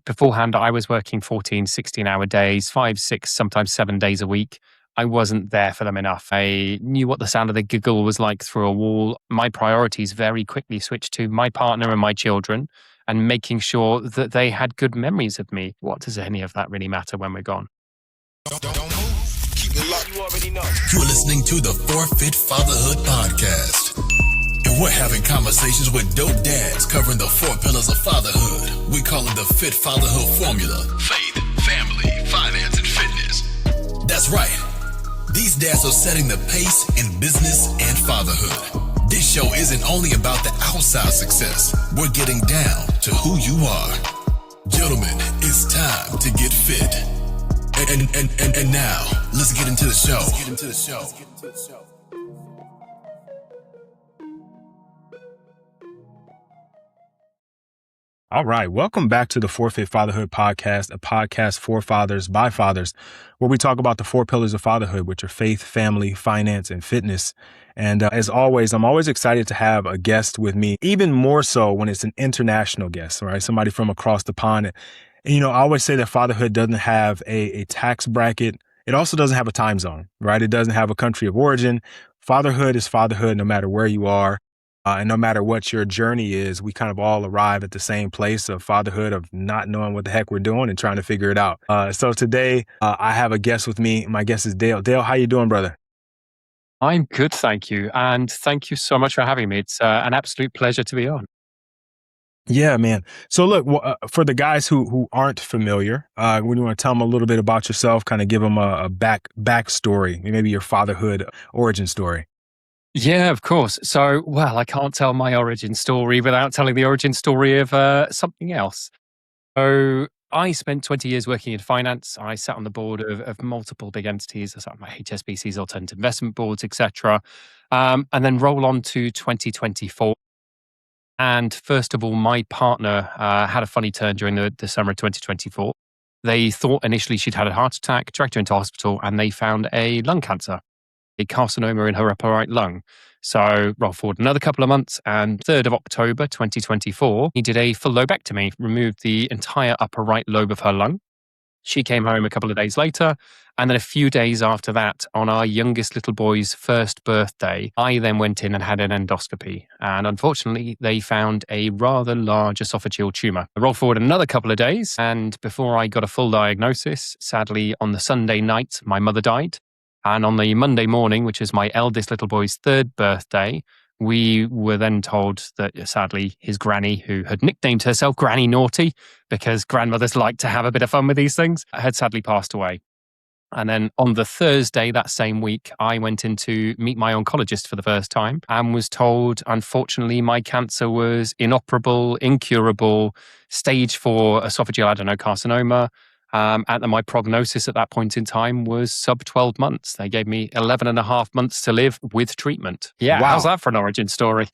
beforehand, I was working 14, 16-hour days, 5, 6, sometimes 7 days a week. I wasn't there for them enough. I knew what the sound of the giggle was like through a wall. My priorities very quickly switched to my partner and my children and making sure that they had good memories of me. What does any of that really matter when we're gone? Don't move. Keep it locked. You already know. You're listening to the Forfeit Fatherhood Podcast. And we're having conversations with dope dads covering the 4 pillars of fatherhood. We call it the Fit Fatherhood Formula. Faith, family, finance, and fitness. That's right. These dads are setting the pace in business and fatherhood. This show isn't only about the outside success. We're getting down to who you are. Gentlemen, it's time to get fit. And now, let's get into the show. All right. Welcome back to the Forfeit Fatherhood Podcast, a podcast for fathers by fathers, where we talk about the 4 pillars of fatherhood, which are faith, family, finance, and fitness. And as always, I'm always excited to have a guest with me, even more so when it's an international guest, right? Somebody from across the pond. And, I always say that fatherhood doesn't have a tax bracket. It also doesn't have a time zone, right? It doesn't have a country of origin. Fatherhood is fatherhood no matter where you are. And no matter what your journey is, we kind of all arrive at the same place of fatherhood, of not knowing what the heck we're doing and trying to figure it out. So today I have a guest with me. My guest is Dale. Dale, how you doing, brother? I'm good, thank you. And thank you so much for having me. It's an absolute pleasure to be on. Yeah, man. So look, for the guys who aren't familiar, we want to tell them a little bit about yourself, kind of give them a backstory, maybe your fatherhood origin story. Yeah, of course. So, well, I can't tell my origin story without telling the origin story of something else. So I spent 20 years working in finance. I sat on the board of multiple big entities. I sat on my HSBC's alternative investment boards, etc. And then roll on to 2024. And first of all, my partner had a funny turn during the summer of 2024. They thought initially she'd had a heart attack, dragged her into hospital, and they found a lung cancer, a carcinoma in her upper right lung. So roll forward another couple of months, and 3rd of October 2024, he did a full lobectomy, removed the entire upper right lobe of her lung. She came home a couple of days later, and then a few days after that, on our youngest little boy's first birthday, I then went in and had an endoscopy. And unfortunately, they found a rather large esophageal tumor. I rolled forward another couple of days, and before I got a full diagnosis, sadly, on the Sunday night, my mother died. And on the Monday morning, which is my eldest little boy's 3rd birthday, we were then told that, sadly, his granny, who had nicknamed herself Granny Naughty, because grandmothers like to have a bit of fun with these things, had sadly passed away. And then on the Thursday that same week, I went in to meet my oncologist for the first time and was told, unfortunately, my cancer was inoperable, incurable, stage 4 esophageal adenocarcinoma. And my prognosis at that point in time was sub 12 months. They gave me 11 and a half months to live with treatment. Yeah. Wow. How's that for an origin story?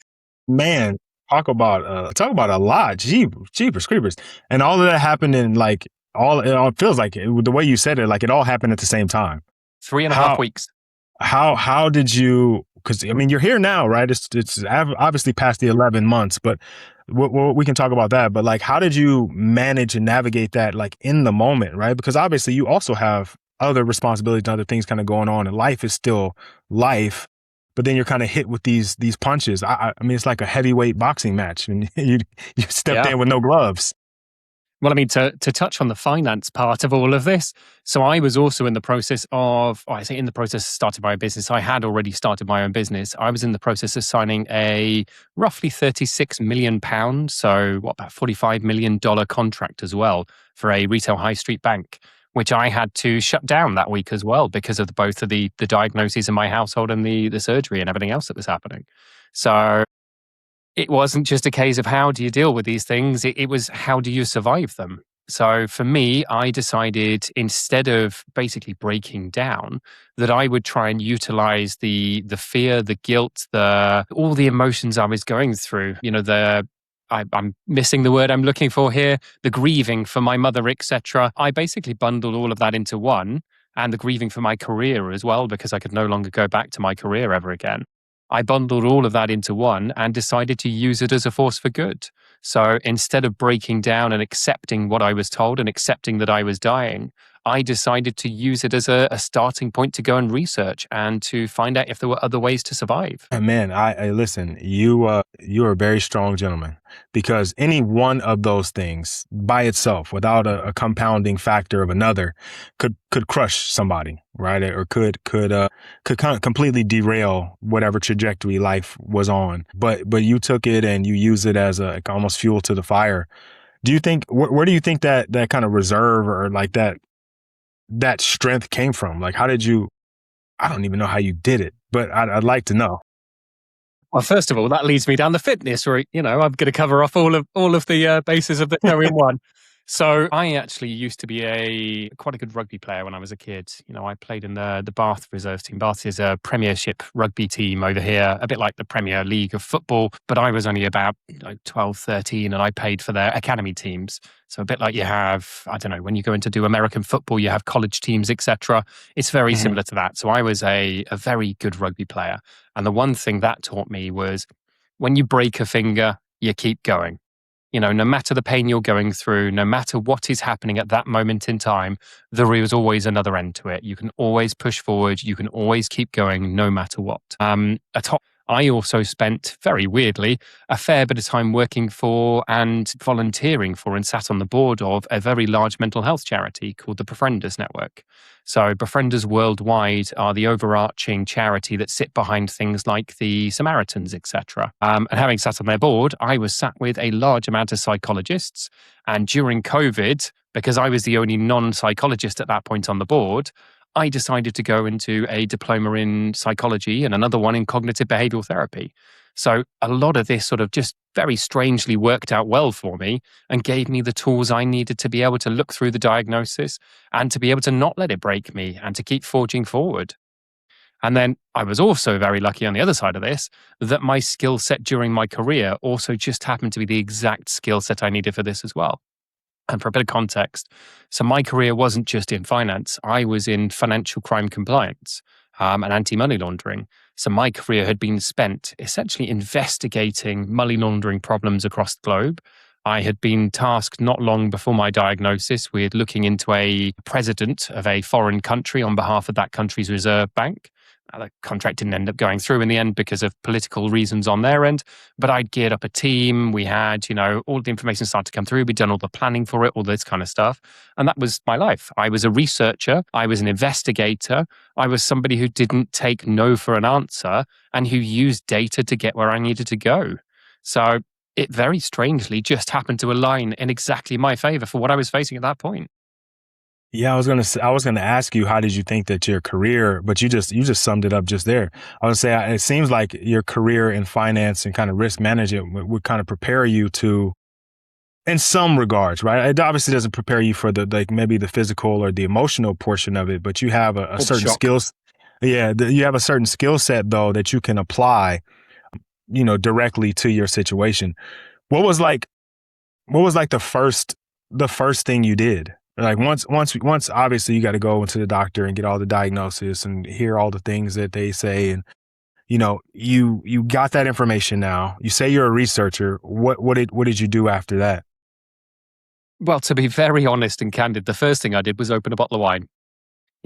Man, talk about a lot. Jeepers creepers. And all of that happened in it all feels like the way you said it, like it all happened at the same time. 3.5 weeks. How did you, because you're here now, right? It's obviously past the 11 months, but we can talk about that. But how did you manage and navigate that in the moment, right? Because obviously you also have other responsibilities and other things kind of going on, and life is still life, but then you're kind of hit with these punches. It's like a heavyweight boxing match, and you stepped in with no gloves. Well, to touch on the finance part of all of this, so I was also in the process of starting my own business. I had already started my own business. I was in the process of signing a roughly £36 million, so about $45 million contract as well for a retail high street bank, which I had to shut down that week as well because of both of the diagnoses in my household and the surgery and everything else that was happening. So it wasn't just a case of how do you deal with these things, it was how do you survive them. So for me, I decided instead of basically breaking down, that I would try and utilize the fear, the guilt, all the emotions I was going through, I'm missing the word I'm looking for here, the grieving for my mother, etc. I basically bundled all of that into one, and the grieving for my career as well, because I could no longer go back to my career ever again. I bundled all of that into one and decided to use it as a force for good. So instead of breaking down and accepting what I was told and accepting that I was dying, I decided to use it as a starting point to go and research and to find out if there were other ways to survive. And man, I listen. You are a very strong gentleman, because any one of those things by itself, without a compounding factor of another, could crush somebody, right? Or could kind of completely derail whatever trajectory life was on. But you took it and you use it as a almost fuel to the fire. Do you think where do you think that kind of reserve, or like that strength came from? Like, how did you? I don't even know how you did it, but I'd like to know. Well, first of all, that leads me down the fitness route. I'm going to cover off all of the bases of the show in one. So I actually used to be quite a good rugby player when I was a kid. I played in the Bath reserve team. Bath is a Premiership rugby team over here, a bit like the Premier League of football. But I was only about 12, 13, and I played for their academy teams. So a bit like you have, I don't know, when you go in to do American football, you have college teams, etc. It's very similar to that. So I was a very good rugby player. And the one thing that taught me was, when you break a finger, you keep going. No matter the pain you're going through, no matter what is happening at that moment in time, there is always another end to it. You can always push forward. You can always keep going no matter what. I also spent, very weirdly, a fair bit of time working for and volunteering for and sat on the board of a very large mental health charity called the Befrienders Network. So Befrienders Worldwide are the overarching charity that sit behind things like the Samaritans, etc. And having sat on their board, I was sat with a large amount of psychologists. And during COVID, because I was the only non-psychologist at that point on the board, I decided to go into a diploma in psychology and another one in cognitive behavioral therapy. So a lot of this sort of just very strangely worked out well for me and gave me the tools I needed to be able to look through the diagnosis and to be able to not let it break me and to keep forging forward. And then I was also very lucky on the other side of this, that my skill set during my career also just happened to be the exact skill set I needed for this as well. And for a bit of context, so my career wasn't just in finance. I was in financial crime compliance and anti-money laundering. So my career had been spent essentially investigating money laundering problems across the globe. I had been tasked not long before my diagnosis with looking into a president of a foreign country on behalf of that country's reserve bank. The contract didn't end up going through in the end because of political reasons on their end, but I'd geared up a team. We had, all the information started to come through. We'd done all the planning for it, all this kind of stuff. And that was my life. I was a researcher. I was an investigator. I was somebody who didn't take no for an answer and who used data to get where I needed to go. So it very strangely just happened to align in exactly my favor for what I was facing at that point. Yeah, I was gonna ask you, how did you think that your career, but you just summed it up just there. I would say it seems like your career in finance and kind of risk management would kind of prepare you to, in some regards, right? It obviously doesn't prepare you for maybe the physical or the emotional portion of it, but you have a certain skills. Yeah, you have a certain skill set though that you can apply, directly to your situation. What was like the first thing you did? Like once obviously you got to go into the doctor and get all the diagnosis and hear all the things that they say. And, you got that information now. You say you're a researcher. What did you do after that? Well, to be very honest and candid, the first thing I did was open a bottle of wine.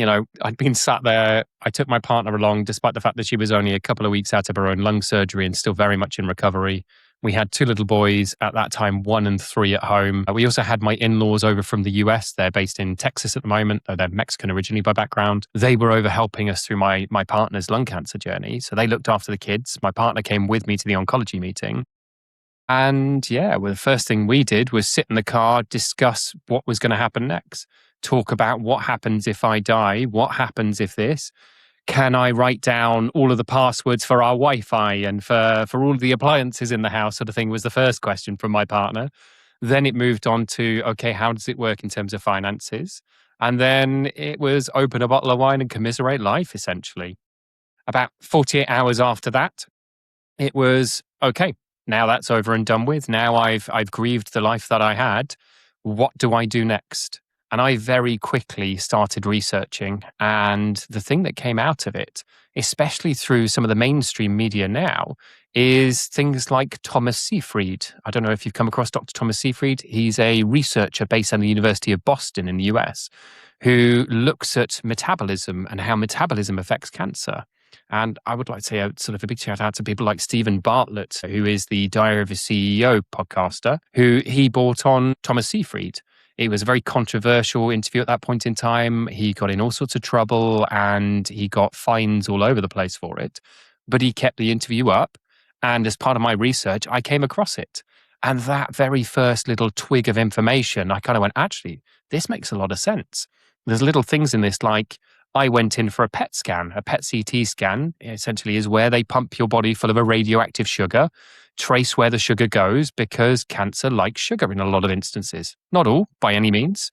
I'd been sat there. I took my partner along, despite the fact that she was only a couple of weeks out of her own lung surgery and still very much in recovery. We had 2 little boys at that time, 1 and 3 at home. We also had my in-laws over from the US. They're based in Texas at the moment, though they're Mexican originally by background. They were over helping us through my partner's lung cancer journey. So they looked after the kids. My partner came with me to the oncology meeting. And well, the first thing we did was sit in the car, discuss what was going to happen next, talk about what happens if I die, what happens if this. Can I write down all of the passwords for our Wi-Fi and for all of the appliances in the house, sort of thing, was the first question from my partner. Then it moved on to, okay, how does it work in terms of finances? And then it was open a bottle of wine and commiserate life, essentially. About 48 hours after that, it was, okay, now that's over and done with. Now I've grieved the life that I had. What do I do next? And I very quickly started researching. And the thing that came out of it, especially through some of the mainstream media now, is things like Thomas Seyfried. I don't know if you've come across Dr. Thomas Seyfried. He's a researcher based at the University of Boston in the US who looks at metabolism and how metabolism affects cancer. And I would like to say a sort of a big shout out to people like Stephen Bartlett, who is the Diary of a CEO podcaster, who he brought on Thomas Seyfried. It was a very controversial interview at that point in time. He got in all sorts of trouble and he got fines all over the place for it. But he kept the interview up. And as part of my research, I came across it. And that very first little twig of information, I kind of went, actually, this makes a lot of sense. There's little things in this like, I went in for a PET scan. A PET CT scan essentially is where they pump your body full of a radioactive sugar, trace where the sugar goes because cancer likes sugar in a lot of instances. Not all, by any means,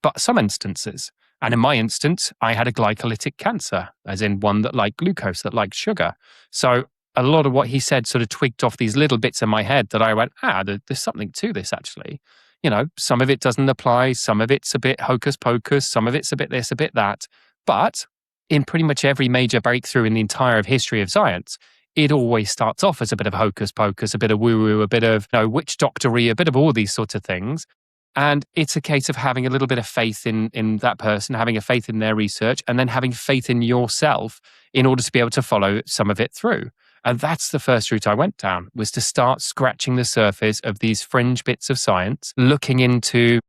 but some instances. And in my instance, I had a glycolytic cancer, as in one that liked glucose, that liked sugar. So a lot of what he said sort of twigged off these little bits in my head that I went, there's something to this actually. You know, some of it doesn't apply, some of it's a bit hocus pocus, some of it's a bit this, a bit that. But in pretty much every major breakthrough in the entire history of science, it always starts off as a bit of hocus pocus, a bit of woo-woo, a bit of witch doctory, a bit of all these sorts of things. And it's a case of having a little bit of faith in that person, having a faith in their research, and then having faith in yourself in order to be able to follow some of it through. And that's the first route I went down, was to start scratching the surface of these fringe bits of science, looking into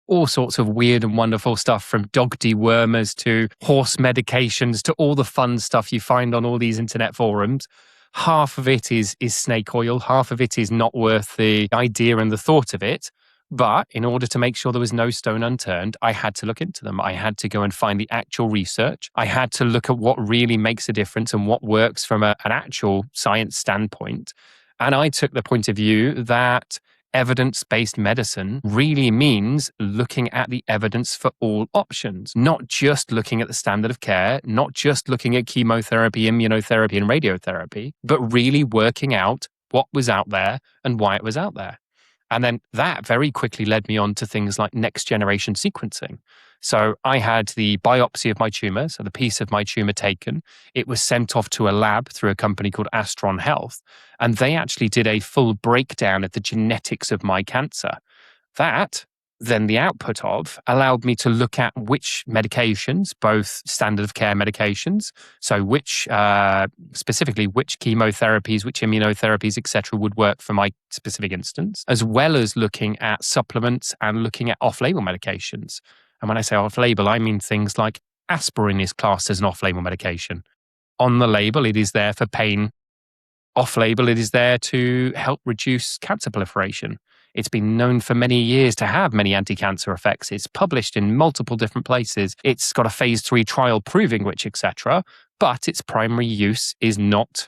all sorts of weird and wonderful stuff, from dog dewormers to horse medications to all the fun stuff you find on all these internet forums. Half of it is snake oil. Half of it is not worth the idea and the thought of it. But in order to make sure there was no stone unturned, I had to look into them. I had to go and find the actual research. I had to look at what really makes a difference and what works from an actual science standpoint. And I took the point of view that evidence-based medicine really means looking at the evidence for all options, not just looking at the standard of care, not just looking at chemotherapy, immunotherapy, and radiotherapy, but really working out what was out there and why it was out there. And then that very quickly led me on to things like next generation sequencing. So I had the biopsy of my tumor, so the piece of my tumor taken. It was sent off to a lab through a company called Astron Health, and they actually did a full breakdown of the genetics of my cancer. That, then the output of, allowed me to look at which medications, both standard of care medications, so which, specifically which chemotherapies, which immunotherapies, etc., would work for my specific instance, as well as looking at supplements and looking at off-label medications. And when I say off-label, I mean things like aspirin is classed as an off-label medication. On the label, it is there for pain. Off-label, it is there to help reduce cancer proliferation. It's been known for many years to have many anti-cancer effects. It's published in multiple different places. It's got a phase 3 trial proving which, etc. But its primary use is not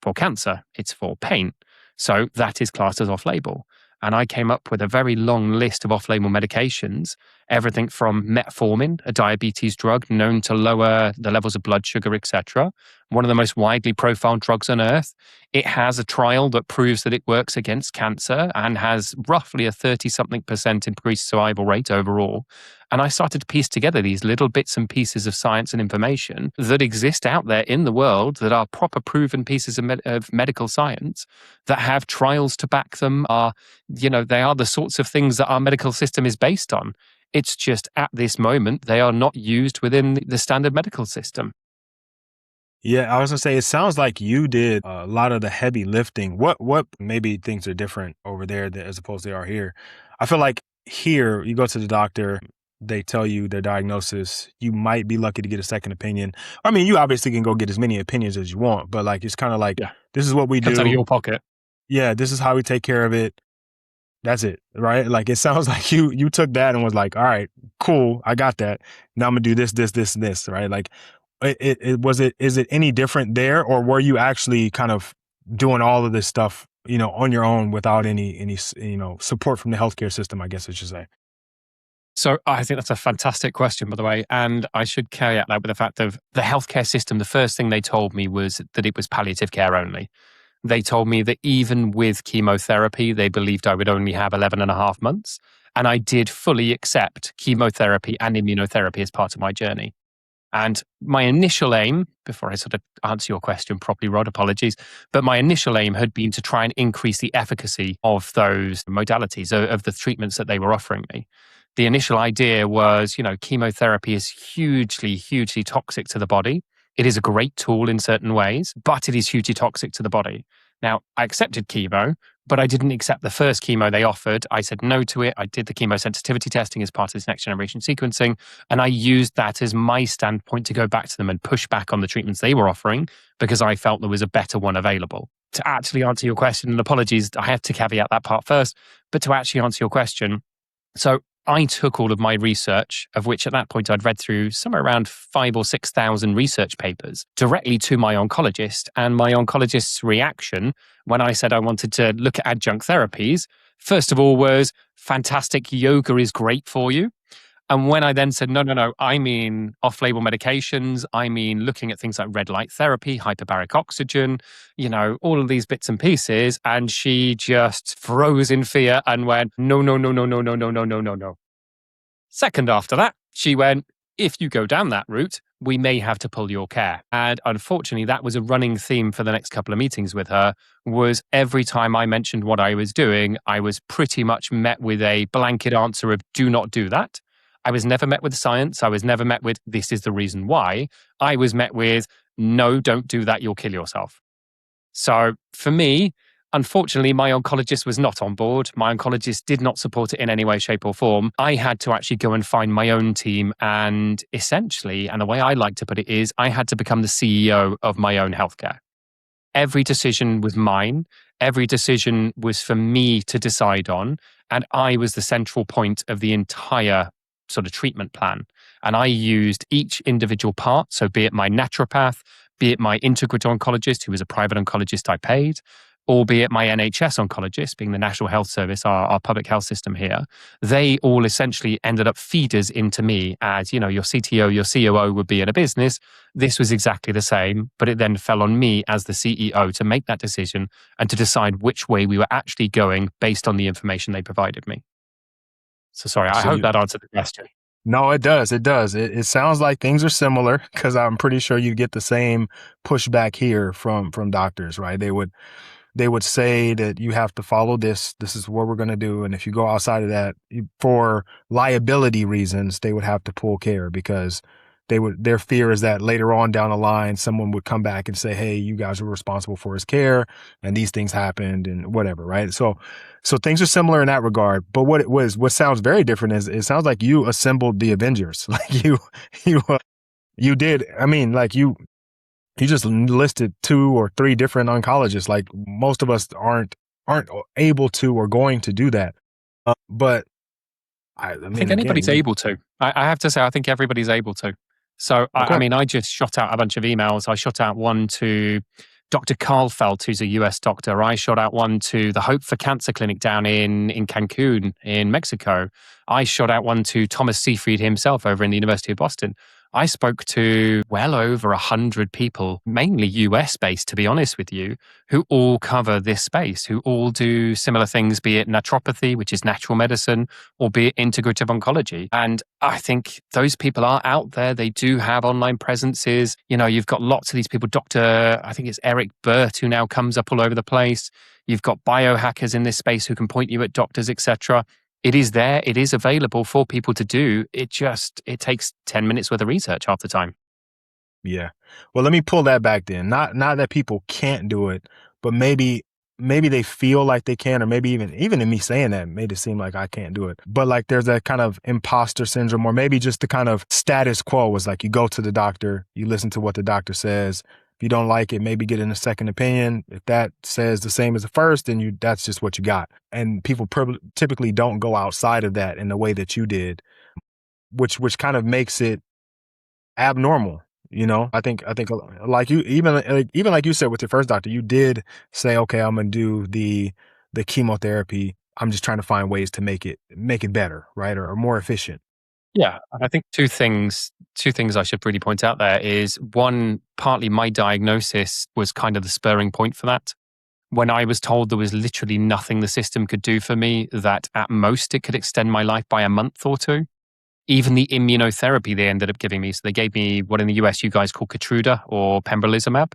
for cancer. It's for pain. So that is classed as off-label. And I came up with a very long list of off-label medications, everything from metformin, a diabetes drug known to lower the levels of blood sugar, etc. One of the most widely profiled drugs on earth. It has a trial that proves that it works against cancer and has roughly a 30-something% increased survival rate overall. And I started to piece together these little bits and pieces of science and information that exist out there in the world that are proper proven pieces of medical science that have trials to back them, they are the sorts of things that our medical system is based on. It's just at this moment, they are not used within the standard medical system. Yeah, I was gonna say, it sounds like you did a lot of the heavy lifting. What maybe things are different over there as opposed to they are here? I feel like here, you go to the doctor, they tell you their diagnosis. You might be lucky to get a second opinion. I mean, you obviously can go get as many opinions as you want, but like it's kind of like, this is what we Comes out of do. your pocket. Yeah, this is how we take care of it. That's it, right? Like it sounds like you took that and was like, all right, cool, I got that. Now I'm gonna do this, and this, right? Like, is it any different there, or were you actually kind of doing all of this stuff, on your own without any support from the healthcare system, I guess I should say? So I think that's a fantastic question, by the way. And I should carry out that with the fact of the healthcare system. The first thing they told me was that it was palliative care only. They told me that even with chemotherapy, they believed I would only have 11 and a half months. And I did fully accept chemotherapy and immunotherapy as part of my journey. And my initial aim, before I sort of answer your question properly, Rod, apologies, but my initial aim had been to try and increase the efficacy of those modalities, of the treatments that they were offering me. The initial idea was, chemotherapy is hugely, hugely toxic to the body. It is a great tool in certain ways, but it is hugely toxic to the body. Now, I accepted chemo, but I didn't accept the first chemo they offered. I said no to it. I did the chemo sensitivity testing as part of this next generation sequencing. And I used that as my standpoint to go back to them and push back on the treatments they were offering because I felt there was a better one available. To actually answer your question, and apologies, I have to caveat that part first, but to actually answer your question, so I took all of my research, of which at that point I'd read through somewhere around 5,000 or 6,000 research papers, directly to my oncologist. And my oncologist's reaction when I said I wanted to look at adjunct therapies, first of all, was fantastic, yoga is great for you. And when I then said, no, I mean off-label medications, I mean looking at things like red light therapy, hyperbaric oxygen, all of these bits and pieces. And she just froze in fear and went, no, no, no, no, no, no, no, no, no, no, no. Second after that, she went, if you go down that route, we may have to pull your care. And unfortunately, that was a running theme for the next couple of meetings with her, was every time I mentioned what I was doing, I was pretty much met with a blanket answer of do not do that. I was never met with science. I was never met with, this is the reason why. I was met with, no, don't do that. You'll kill yourself. So for me, unfortunately, my oncologist was not on board. My oncologist did not support it in any way, shape or form. I had to actually go and find my own team. And essentially, and the way I like to put it is, I had to become the CEO of my own healthcare. Every decision was mine. Every decision was for me to decide on. And I was the central point of the entire sort of treatment plan. And I used each individual part. So be it my naturopath, be it my integrative oncologist, who was a private oncologist I paid, or be it my NHS oncologist, being the National Health Service, our public health system here, they all essentially ended up feeders into me as, your CTO, your COO would be in a business. This was exactly the same, but it then fell on me as the CEO to make that decision and to decide which way we were actually going based on the information they provided me. So sorry, I hope that answered the question. No, it does. It does. It sounds like things are similar because I'm pretty sure you get the same pushback here from doctors, right? They would say that you have to follow this. This is what we're going to do. And if you go outside of that, for liability reasons, they would have to pull care because their fear is that later on down the line, someone would come back and say, hey, you guys were responsible for his care and these things happened and whatever, right? So things are similar in that regard. But what sounds very different is it sounds like you assembled the Avengers. Like you did. I mean, like you just listed 2 or 3 different oncologists. Like most of us aren't able to or going to do that. But I think anybody's able to. I have to say, I think everybody's able to. So, okay. I just shot out a bunch of emails. I shot out one to Dr. Karlfeldt, who's a US doctor. I shot out one to the Hope for Cancer Clinic down in Cancun, in Mexico. I shot out one to Thomas Seyfried himself over in the University of Boston. I spoke to well over 100 people, mainly US-based, to be honest with you, who all cover this space, who all do similar things, be it naturopathy, which is natural medicine, or be it integrative oncology. And I think those people are out there. They do have online presences. You've got lots of these people. I think it's Eric Burt, who now comes up all over the place. You've got biohackers in this space who can point you at doctors, etc. It is there. It is available for people to do. It takes 10 minutes worth of research half the time. Yeah. Well, let me pull that back then. Not that people can't do it, but maybe they feel like they can, or maybe even in me saying that made it seem like I can't do it. But like there's that kind of imposter syndrome, or maybe just the kind of status quo was like you go to the doctor, you listen to what the doctor says. If you don't like it, maybe get in a second opinion. If that says the same as the first, then that's just what you got. And people typically don't go outside of that in the way that you did, which kind of makes it abnormal. I think like you, even like you said with your first doctor, you did say, okay, I'm going to do the chemotherapy. I'm just trying to find ways to make it better, right? Or more efficient. Yeah, I think two things I should really point out there is one, partly my diagnosis was kind of the spurring point for that. When I was told there was literally nothing the system could do for me, that at most it could extend my life by a month or 2. even the immunotherapy they ended up giving me. So they gave me what in the US you guys call Keytruda or pembrolizumab.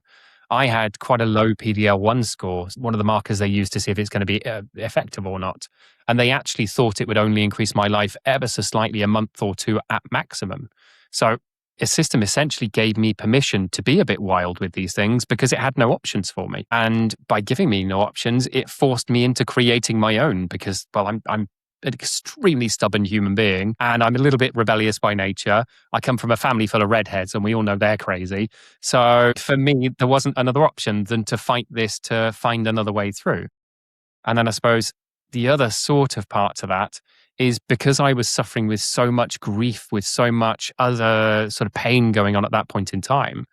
I had quite a low PDL1 score, one of the markers they use to see if it's going to be effective or not. And they actually thought it would only increase my life ever so slightly, a month or two at maximum. So a system essentially gave me permission to be a bit wild with these things because it had no options for me. And by giving me no options, it forced me into creating my own because, well, I'm an extremely stubborn human being and I'm a little bit rebellious by nature. I come from a family full of redheads and we all know they're crazy. So for me, there wasn't another option than to fight this to find another way through. And then I suppose the other sort of part to that is because I was suffering with so much grief, with so much other sort of pain going on at that point in time.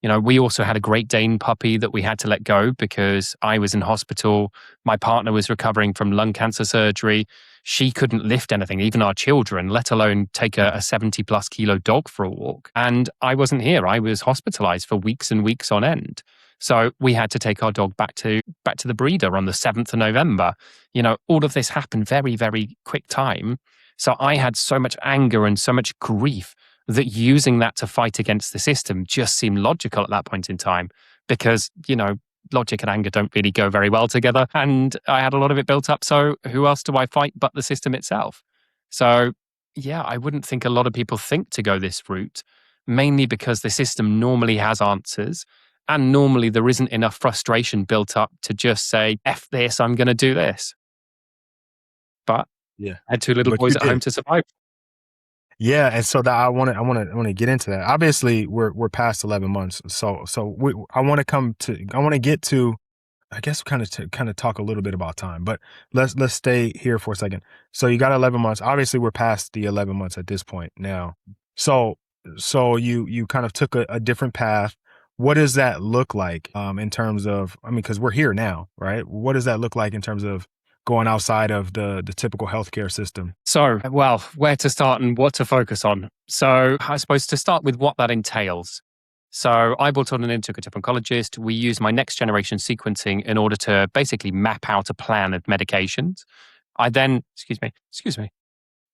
You know, we also had a Great Dane puppy that we had to let go because I was in hospital. My partner was recovering from lung cancer surgery. She couldn't lift anything, even our children, let alone take a 70 plus kilo dog for a walk. And I wasn't here. I was hospitalized for weeks and weeks on end. So we had to take our dog back to the breeder on the 7th of November. You know, all of this happened very, very quick time. So I had so much anger and so much grief that using that to fight against the system just seemed logical at that point in time because, you know, logic and anger don't really go very well together. And I had a lot of it built up. So who else do I fight but the system itself? So yeah, I wouldn't think a lot of people think to go this route, mainly because the system normally has answers. And normally there isn't enough frustration built up to just say, F this, I'm going to do this. But Yeah. I had two little But boys you at home did. to survive. Yeah, and so that I want to get into that. Obviously, we're past 11 months, so I want to get to, I guess, kind of talk a little bit about time, but let's stay here for a second. So you got 11 months. Obviously, we're past the 11 months at this point now. So you kind of took a different path. What does that look like in terms of? I mean, because we're here now, right? What does that look like in terms of going outside of the typical healthcare system? So, well, where to start and what to focus on? So, I suppose to start with what that entails. So, I brought on an integrative oncologist. We use my next generation sequencing in order to basically map out a plan of medications. I then, excuse me.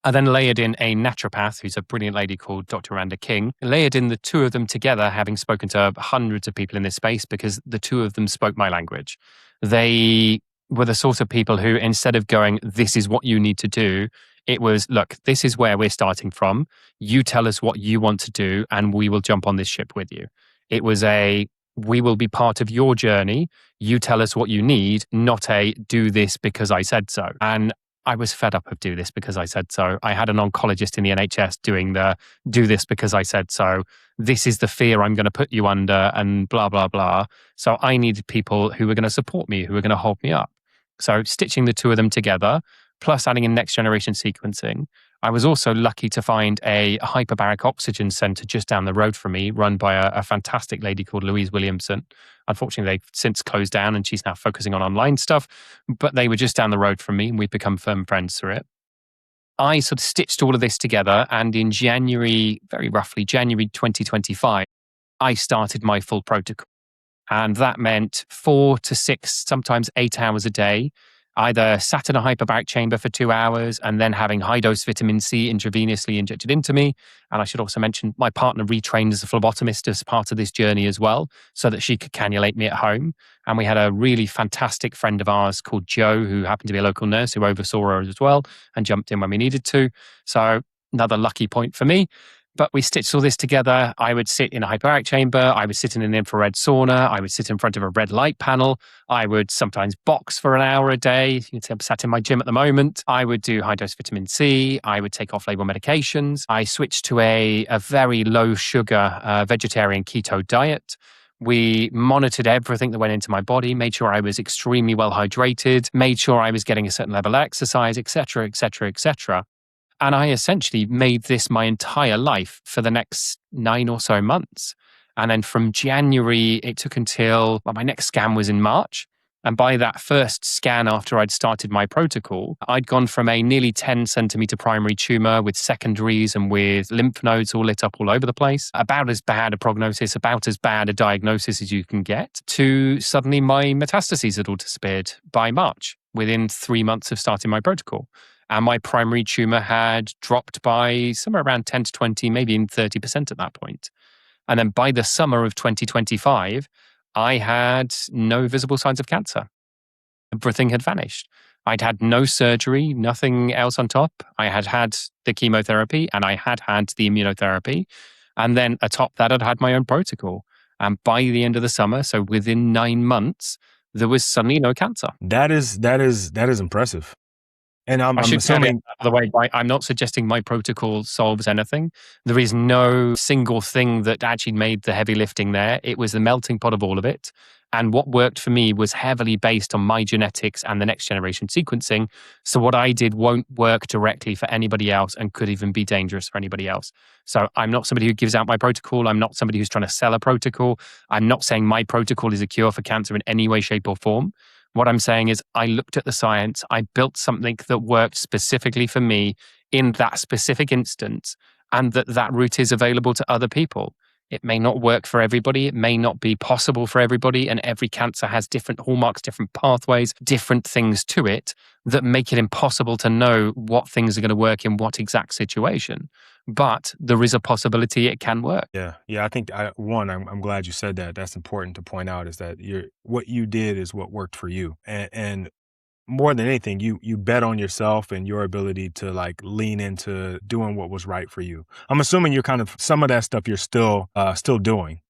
I then layered in a naturopath, who's a brilliant lady called Dr. Randa King, layered in the two of them together, having spoken to hundreds of people in this space because the two of them spoke my language. They were the sort of people who, instead of going, this is what you need to do, it was, look, this is where we're starting from. You tell us what you want to do and we will jump on this ship with you. It was we will be part of your journey. You tell us what you need, not a do this because I said so. And I was fed up of do this because I said so. I had an oncologist in the NHS doing the do this because I said so. This is the fear I'm going to put you under and blah, blah, blah. So I needed people who were going to support me, who were going to hold me up. So stitching the two of them together, plus adding in next generation sequencing. I was also lucky to find a hyperbaric oxygen center just down the road from me, run by a fantastic lady called Louise Williamson. Unfortunately, they've since closed down and she's now focusing on online stuff, but they were just down the road from me and we've become firm friends through it. I sort of stitched all of this together and in January, very roughly January 2025, I started my full protocol. And that meant 4 to 6, sometimes 8 hours a day, either sat in a hyperbaric chamber for 2 hours and then having high dose vitamin C intravenously injected into me. And I should also mention my partner retrained as a phlebotomist as part of this journey as well, so that she could cannulate me at home. And we had a really fantastic friend of ours called Joe, who happened to be a local nurse who oversaw her as well and jumped in when we needed to. So another lucky point for me. But we stitched all this together. I would sit in a hyperbaric chamber. I would sit in an infrared sauna. I would sit in front of a red light panel. I would sometimes box for an hour a day. You can see I'm sat in my gym at the moment. I would do high dose vitamin C. I would take off-label medications. I switched to a very low sugar vegetarian keto diet. We monitored everything that went into my body, made sure I was extremely well hydrated, made sure I was getting a certain level of exercise, etc., etc., etc. And I essentially made this my entire life for the next 9 or so months. And then from January, it took until my next scan was in March. And by that first scan after I'd started my protocol, I'd gone from a nearly 10 centimeter primary tumor with secondaries and with lymph nodes all lit up all over the place, about as bad a prognosis, about as bad a diagnosis as you can get, to suddenly my metastases had all disappeared by March, within 3 months of starting my protocol. And my primary tumor had dropped by somewhere around 10 to 20, maybe even 30% at that point. And then by the summer of 2025, I had no visible signs of cancer. Everything had vanished. I'd had no surgery, nothing else on top. I had had the chemotherapy and I had had the immunotherapy. And then atop that, I'd had my own protocol. And by the end of the summer, so within 9 months, there was suddenly no cancer. That is impressive. And I'm I should caveat assuming, that, by the way, I'm not suggesting my protocol solves anything. There is no single thing that actually made the heavy lifting there. It was the melting pot of all of it. And what worked for me was heavily based on my genetics and the next generation sequencing. So what I did won't work directly for anybody else and could even be dangerous for anybody else. So I'm not somebody who gives out my protocol. I'm not somebody who's trying to sell a protocol. I'm not saying my protocol is a cure for cancer in any way, shape, or form. What I'm saying is I looked at the science, I built something that worked specifically for me in that specific instance, and that route is available to other people. It may not work for everybody. It may not be possible for everybody. And every cancer has different hallmarks, different pathways, different things to it that make it impossible to know what things are going to work in what exact situation. But there is a possibility it can work. yeah. I think I'm glad you said that. That's important to point out, is that what you did is what worked for you. And more than anything, you bet on yourself and your ability to like lean into doing what was right for you. I'm assuming you're kind of, some of that stuff you're still doing.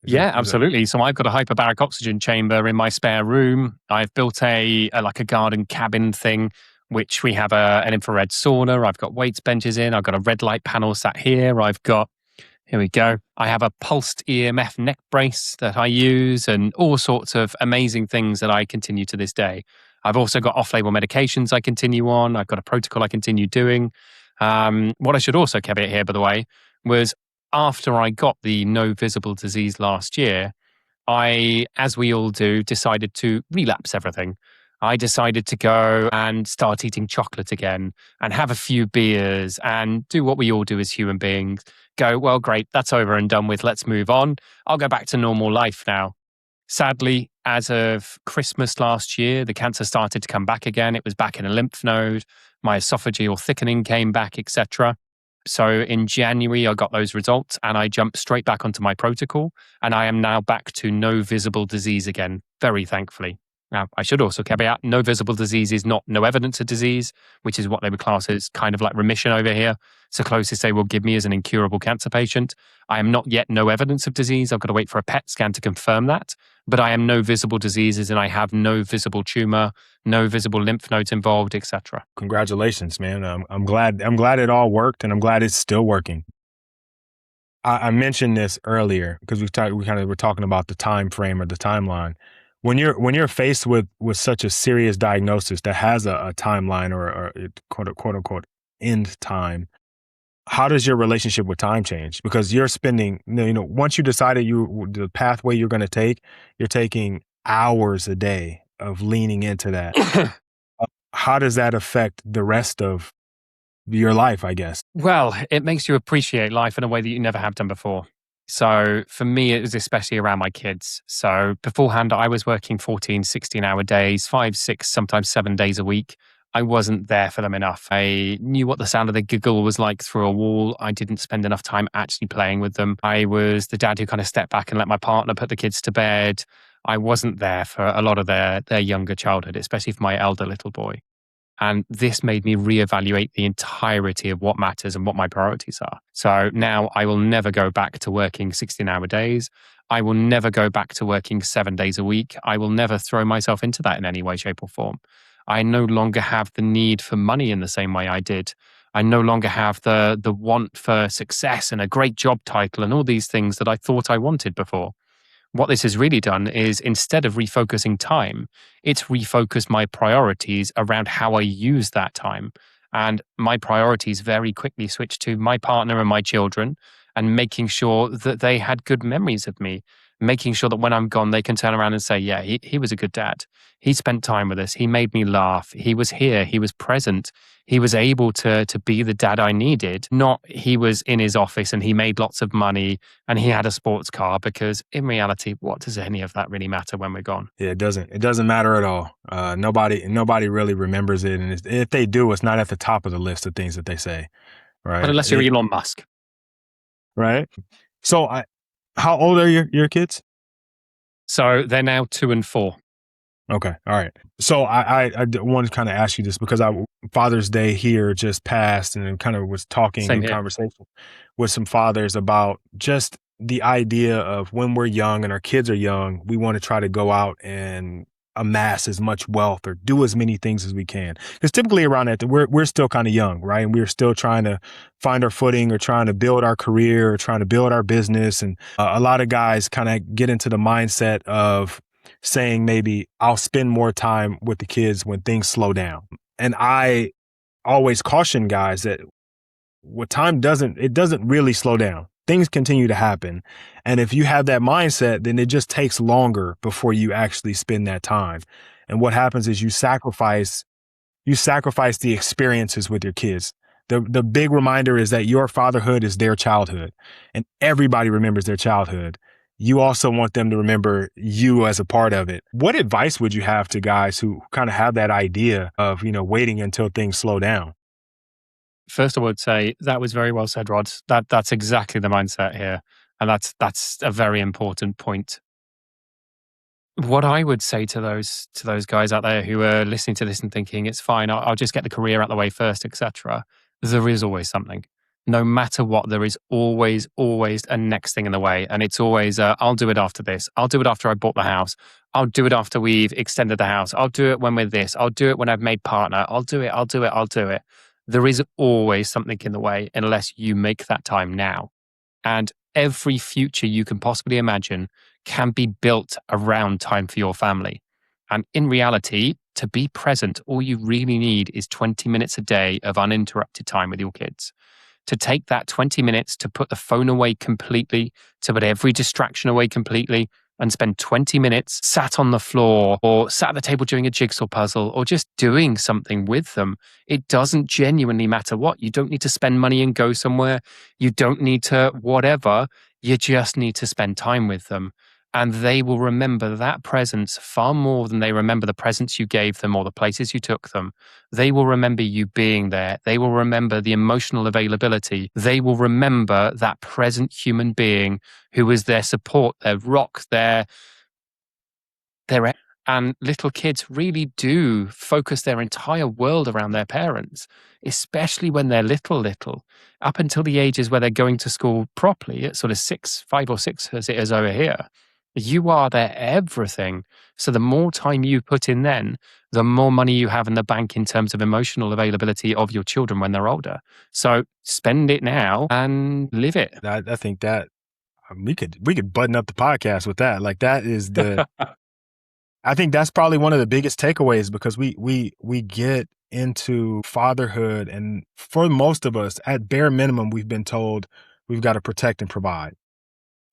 Yeah, absolutely. So I've got a hyperbaric oxygen chamber in my spare room. I've built a like a garden cabin thing, which we have an infrared sauna. I've got weights benches in. I've got a red light panel sat here. Here we go. I have a pulsed EMF neck brace that I use and all sorts of amazing things that I continue to this day. I've also got off-label medications I continue on. I've got a protocol I continue doing. What I should also caveat here, by the way, was after I got the no visible disease last year, I, as we all do, decided to relapse everything. I decided to go and start eating chocolate again and have a few beers and do what we all do as human beings. Go, well, great, that's over and done with. Let's move on. I'll go back to normal life now. Sadly, as of Christmas last year, the cancer started to come back again. It was back in a lymph node. My esophageal thickening came back, etc. So in January, I got those results and I jumped straight back onto my protocol. And I am now back to no visible disease again, very thankfully. Now, I should also caveat, no visible disease is not no evidence of disease, which is what they would class as kind of like remission over here. It's the closest they will give me as an incurable cancer patient. I am not yet no evidence of disease. I've got to wait for a PET scan to confirm that. But I am no visible diseases and I have no visible tumor, no visible lymph nodes involved, etc. Congratulations, man. I'm glad it all worked, and I'm glad it's still working. I mentioned this earlier because we kind of were talking about the time frame or the timeline. When you're faced with such a serious diagnosis that has a timeline or a quote unquote end time, how does your relationship with time change? Because you're spending, once you decided the pathway you're going to take, you're taking hours a day of leaning into that. How does that affect the rest of your life, I guess? Well, it makes you appreciate life in a way that you never have done before. So for me, it was especially around my kids. So beforehand, I was working 14, 16-hour days, 5, 6, sometimes 7 days a week. I wasn't there for them enough. I knew what the sound of the giggle was like through a wall. I didn't spend enough time actually playing with them. I was the dad who kind of stepped back and let my partner put the kids to bed. I wasn't there for a lot of their younger childhood, especially for my elder little boy. And this made me reevaluate the entirety of what matters and what my priorities are. So now I will never go back to working 16-hour days. I will never go back to working 7 days a week. I will never throw myself into that in any way, shape, or form. I no longer have the need for money in the same way I did. I no longer have the want for success and a great job title and all these things that I thought I wanted before. What this has really done is, instead of refocusing time, it's refocused my priorities around how I use that time. And my priorities very quickly switched to my partner and my children and making sure that they had good memories of me, making sure that when I'm gone, they can turn around and say, yeah, he was a good dad. He spent time with us. He made me laugh. He was here. He was present. He was able to be the dad I needed, not he was in his office and he made lots of money and he had a sports car, because in reality, what does any of that really matter when we're gone? Yeah, it doesn't. It doesn't matter at all. Nobody really remembers it, and if they do, it's not at the top of the list of things that they say, But right? unless you're Elon Musk. Right. So, how old are your kids? So they're now 2 and 4. Okay. All right. So I want to kind of ask you this because Father's Day here just passed, and then kind of was talking Same in here. conversation with some fathers about just the idea of when we're young and our kids are young, we want to try to go out and amass as much wealth or do as many things as we can. Because typically around that, we're still kind of young, right? And we're still trying to find our footing or trying to build our career or trying to build our business. And a lot of guys kind of get into the mindset of saying maybe I'll spend more time with the kids when things slow down. And I always caution guys that what time doesn't really slow down. Things continue to happen. And if you have that mindset, then it just takes longer before you actually spend that time. And what happens is you sacrifice the experiences with your kids. The big reminder is that your fatherhood is their childhood, and everybody remembers their childhood. You also want them to remember you as a part of it. What advice would you have to guys who kind of have that idea of, waiting until things slow down? First, I would say that was very well said, Rod. That's exactly the mindset here. And that's a very important point. What I would say to those guys out there who are listening to this and thinking it's fine, I'll just get the career out of the way first, etc. There is always something. No matter what, there is always a next thing in the way, and it's always I'll do it after this. I'll do it after I bought the house. I'll do it after we've extended the house. I'll do it when we're this. I'll do it when I've made partner. I'll do it. There is always something in the way unless you make that time now. And every future you can possibly imagine can be built around time for your family. And in reality, to be present, all you really need is 20 minutes a day of uninterrupted time with your kids. To take that 20 minutes to put the phone away completely, to put every distraction away completely, and spend 20 minutes sat on the floor or sat at the table doing a jigsaw puzzle or just doing something with them. It doesn't genuinely matter what. You don't need to spend money and go somewhere. You don't need to whatever. You just need to spend time with them. And they will remember that presence far more than they remember the presents you gave them or the places you took them. They will remember you being there. They will remember the emotional availability. They will remember that present human being who was their support, their rock, their. And little kids really do focus their entire world around their parents, especially when they're little, up until the ages where they're going to school properly at sort of 5 or 6 as it is over here. You are their everything. So the more time you put in then, the more money you have in the bank in terms of emotional availability of your children when they're older. So spend it now and live it. I think that we could button up the podcast with that. Like that is I think that's probably one of the biggest takeaways, because we get into fatherhood, and for most of us, at bare minimum, we've been told we've got to protect and provide.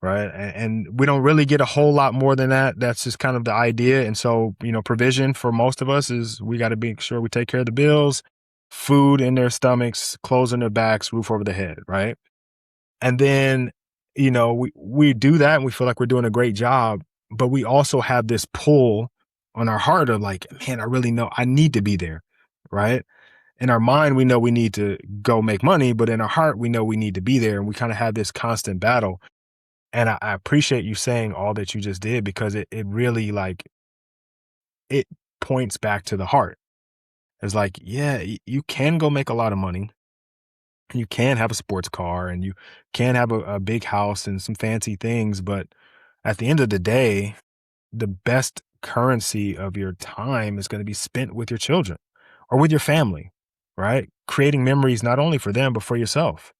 Right. And we don't really get a whole lot more than that. That's just kind of the idea. And so, provision for most of us is we got to make sure we take care of the bills, food in their stomachs, clothes on their backs, roof over the head. Right. And then, we do that and we feel like we're doing a great job, but we also have this pull on our heart of like, man, I really know I need to be there. Right. In our mind, we know we need to go make money, but in our heart, we know we need to be there. And we kind of have this constant battle. And I appreciate you saying all that you just did, because it really it points back to the heart. It's like, yeah, you can go make a lot of money. You can have a sports car and you can have a big house and some fancy things. But at the end of the day, the best currency of your time is going to be spent with your children or with your family, right? Creating memories, not only for them, but for yourself.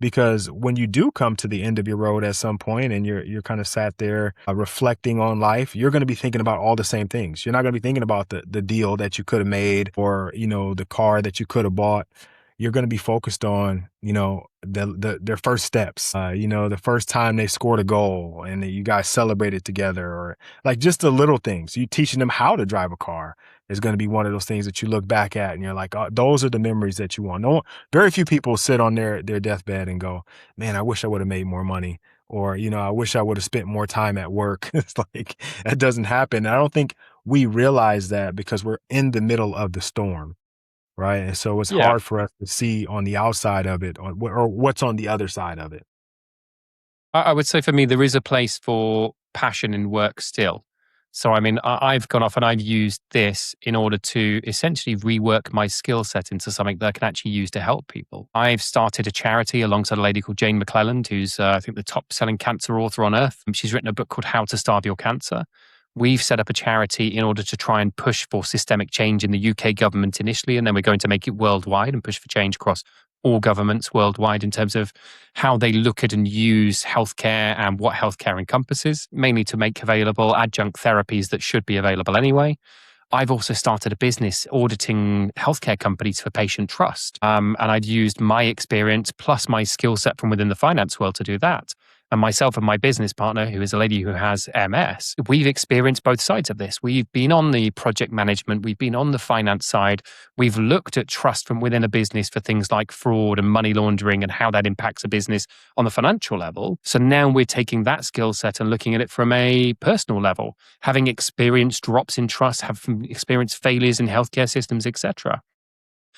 Because when you do come to the end of your road at some point and you're kind of sat there reflecting on life, you're going to be thinking about all the same things. You're not going to be thinking about the deal that you could have made or, the car that you could have bought. you're going to be focused on, their first steps, the first time they scored a goal and you guys celebrated together, or like just the little things. You teaching them how to drive a car is going to be one of those things that you look back at and you're like, oh, those are the memories that you want. No, very few people sit on their deathbed and go, man, I wish I would have made more money. Or, I wish I would have spent more time at work. It's like, that doesn't happen. And I don't think we realize that because we're in the middle of the storm. Right. And so it's Yeah. hard for us to see on the outside of it or what's on the other side of it. I would say for me, there is a place for passion in work still. So, I mean, I've gone off and I've used this in order to essentially rework my skill set into something that I can actually use to help people. I've started a charity alongside a lady called Jane McClelland, who's, I think, the top selling cancer author on earth. She's written a book called How to Starve Your Cancer. We've set up a charity in order to try and push for systemic change in the UK government initially, and then we're going to make it worldwide and push for change across all governments worldwide in terms of how they look at and use healthcare and what healthcare encompasses, mainly to make available adjunct therapies that should be available anyway. I've also started a business auditing healthcare companies for patient trust. And I've used my experience plus my skill set from within the finance world to do that. And myself and my business partner, who is a lady who has MS, we've experienced both sides of this. We've been on the project management, we've been on the finance side, we've looked at trust from within a business for things like fraud and money laundering and how that impacts a business on the financial level. So now we're taking that skill set and looking at it from a personal level, having experienced drops in trust, having experienced failures in healthcare systems, etc.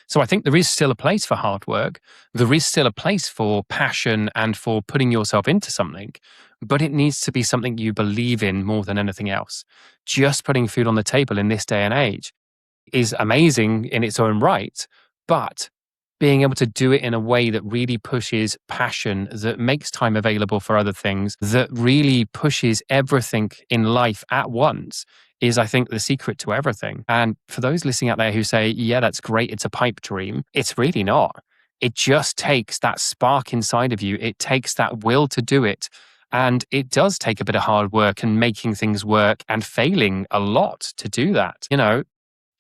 So I think there is still a place for hard work. There is still a place for passion and for putting yourself into something, but it needs to be something you believe in more than anything else. Just putting food on the table in this day and age is amazing in its own right, but being able to do it in a way that really pushes passion, that makes time available for other things, that really pushes everything in life at once is, I think, the secret to everything. And for those listening out there who say, yeah, that's great, it's a pipe dream, it's really not. It just takes that spark inside of you. It takes that will to do it. And it does take a bit of hard work and making things work and failing a lot to do that.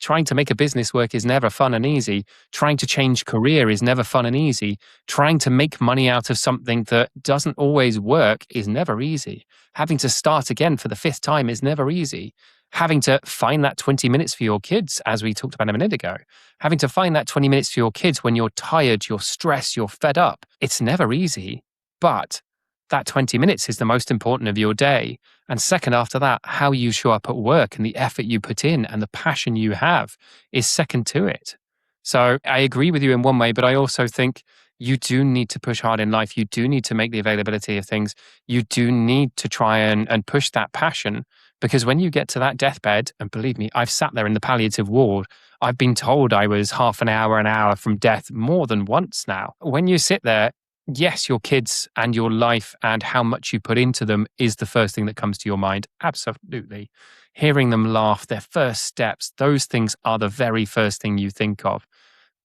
Trying to make a business work is never fun and easy. Trying to change career is never fun and easy. Trying to make money out of something that doesn't always work is never easy. Having to start again for the 5th time is never easy. Having to find that 20 minutes for your kids, as we talked about a minute ago. Having to find that 20 minutes for your kids when you're tired, you're stressed, you're fed up. It's never easy, but that 20 minutes is the most important of your day. And second after that, how you show up at work and the effort you put in and the passion you have is second to it. So I agree with you in one way, but I also think you do need to push hard in life. You do need to make the availability of things. You do need to try and push that passion, because when you get to that deathbed, and believe me, I've sat there in the palliative ward, I've been told I was half an hour from death more than once now. When you sit there, yes, your kids and your life and how much you put into them is the first thing that comes to your mind. Absolutely. Hearing them laugh, their first steps, those things are the very first thing you think of.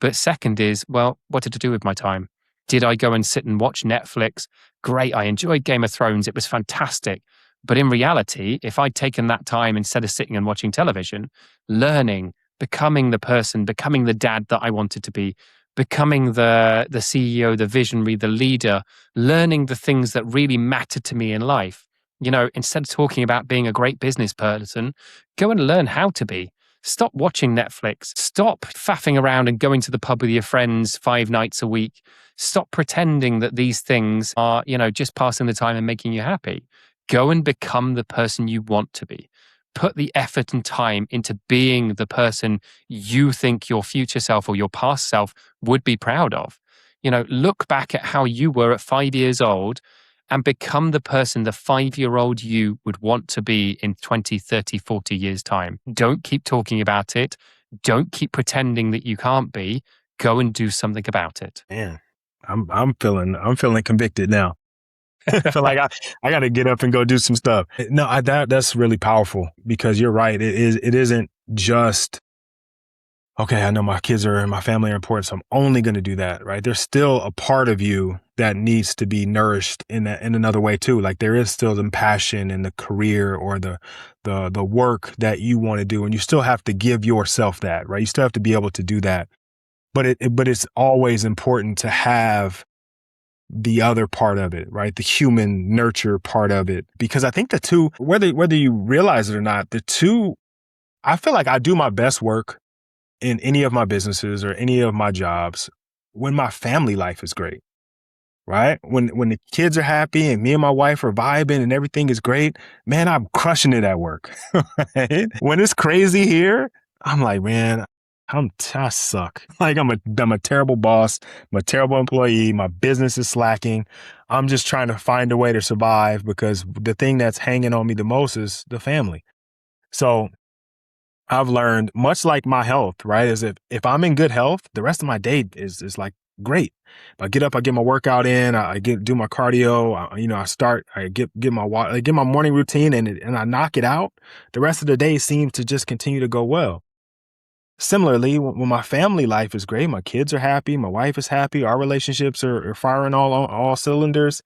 But second is, well, what did I do with my time? Did I go and sit and watch Netflix? Great. I enjoyed Game of Thrones. It was fantastic. But in reality, if I'd taken that time instead of sitting and watching television, learning, becoming the person, becoming the dad that I wanted to be, becoming the CEO, the visionary, the leader, learning the things that really mattered to me in life. Instead of talking about being a great business person, go and learn how to be. Stop watching Netflix. Stop faffing around and going to the pub with your friends 5 nights a week. Stop pretending that these things are, just passing the time and making you happy. Go and become the person you want to be. Put the effort and time into being the person you think your future self or your past self would be proud of. Look back at how you were at 5 years old and become the person the 5-year-old you would want to be in 20, 30, 40 years' time. Don't keep talking about it. Don't keep pretending that you can't be. Go and do something about it. Man, I'm feeling convicted now. I feel like I got to get up and go do some stuff. No, that's really powerful, because you're right. It isn't just, okay, I know my kids and my family are important, so I'm only going to do that, right? There's still a part of you that needs to be nourished in another way too. Like there is still the passion in the career or the work that you want to do, and you still have to give yourself that, right? You still have to be able to do that. but it's always important to have the other part of it, right? The human nurture part of it, because I think the two, whether you realize it or not, the two, I feel like I do my best work in any of my businesses or any of my jobs when my family life is great, right? When the kids are happy and me and my wife are vibing and everything is great, man, I'm crushing it at work. Right? When it's crazy here, I'm like, man, I suck. Like I'm a terrible boss. I'm a terrible employee. My business is slacking. I'm just trying to find a way to survive because the thing that's hanging on me the most is the family. So I've learned, much like my health, right? Is if I'm in good health, the rest of my day is like great. If I get up, I get my workout in, I do my cardio, I get my morning routine and I knock it out. The rest of the day seems to just continue to go well. Similarly, when my family life is great, my kids are happy, my wife is happy, our relationships are firing all cylinders,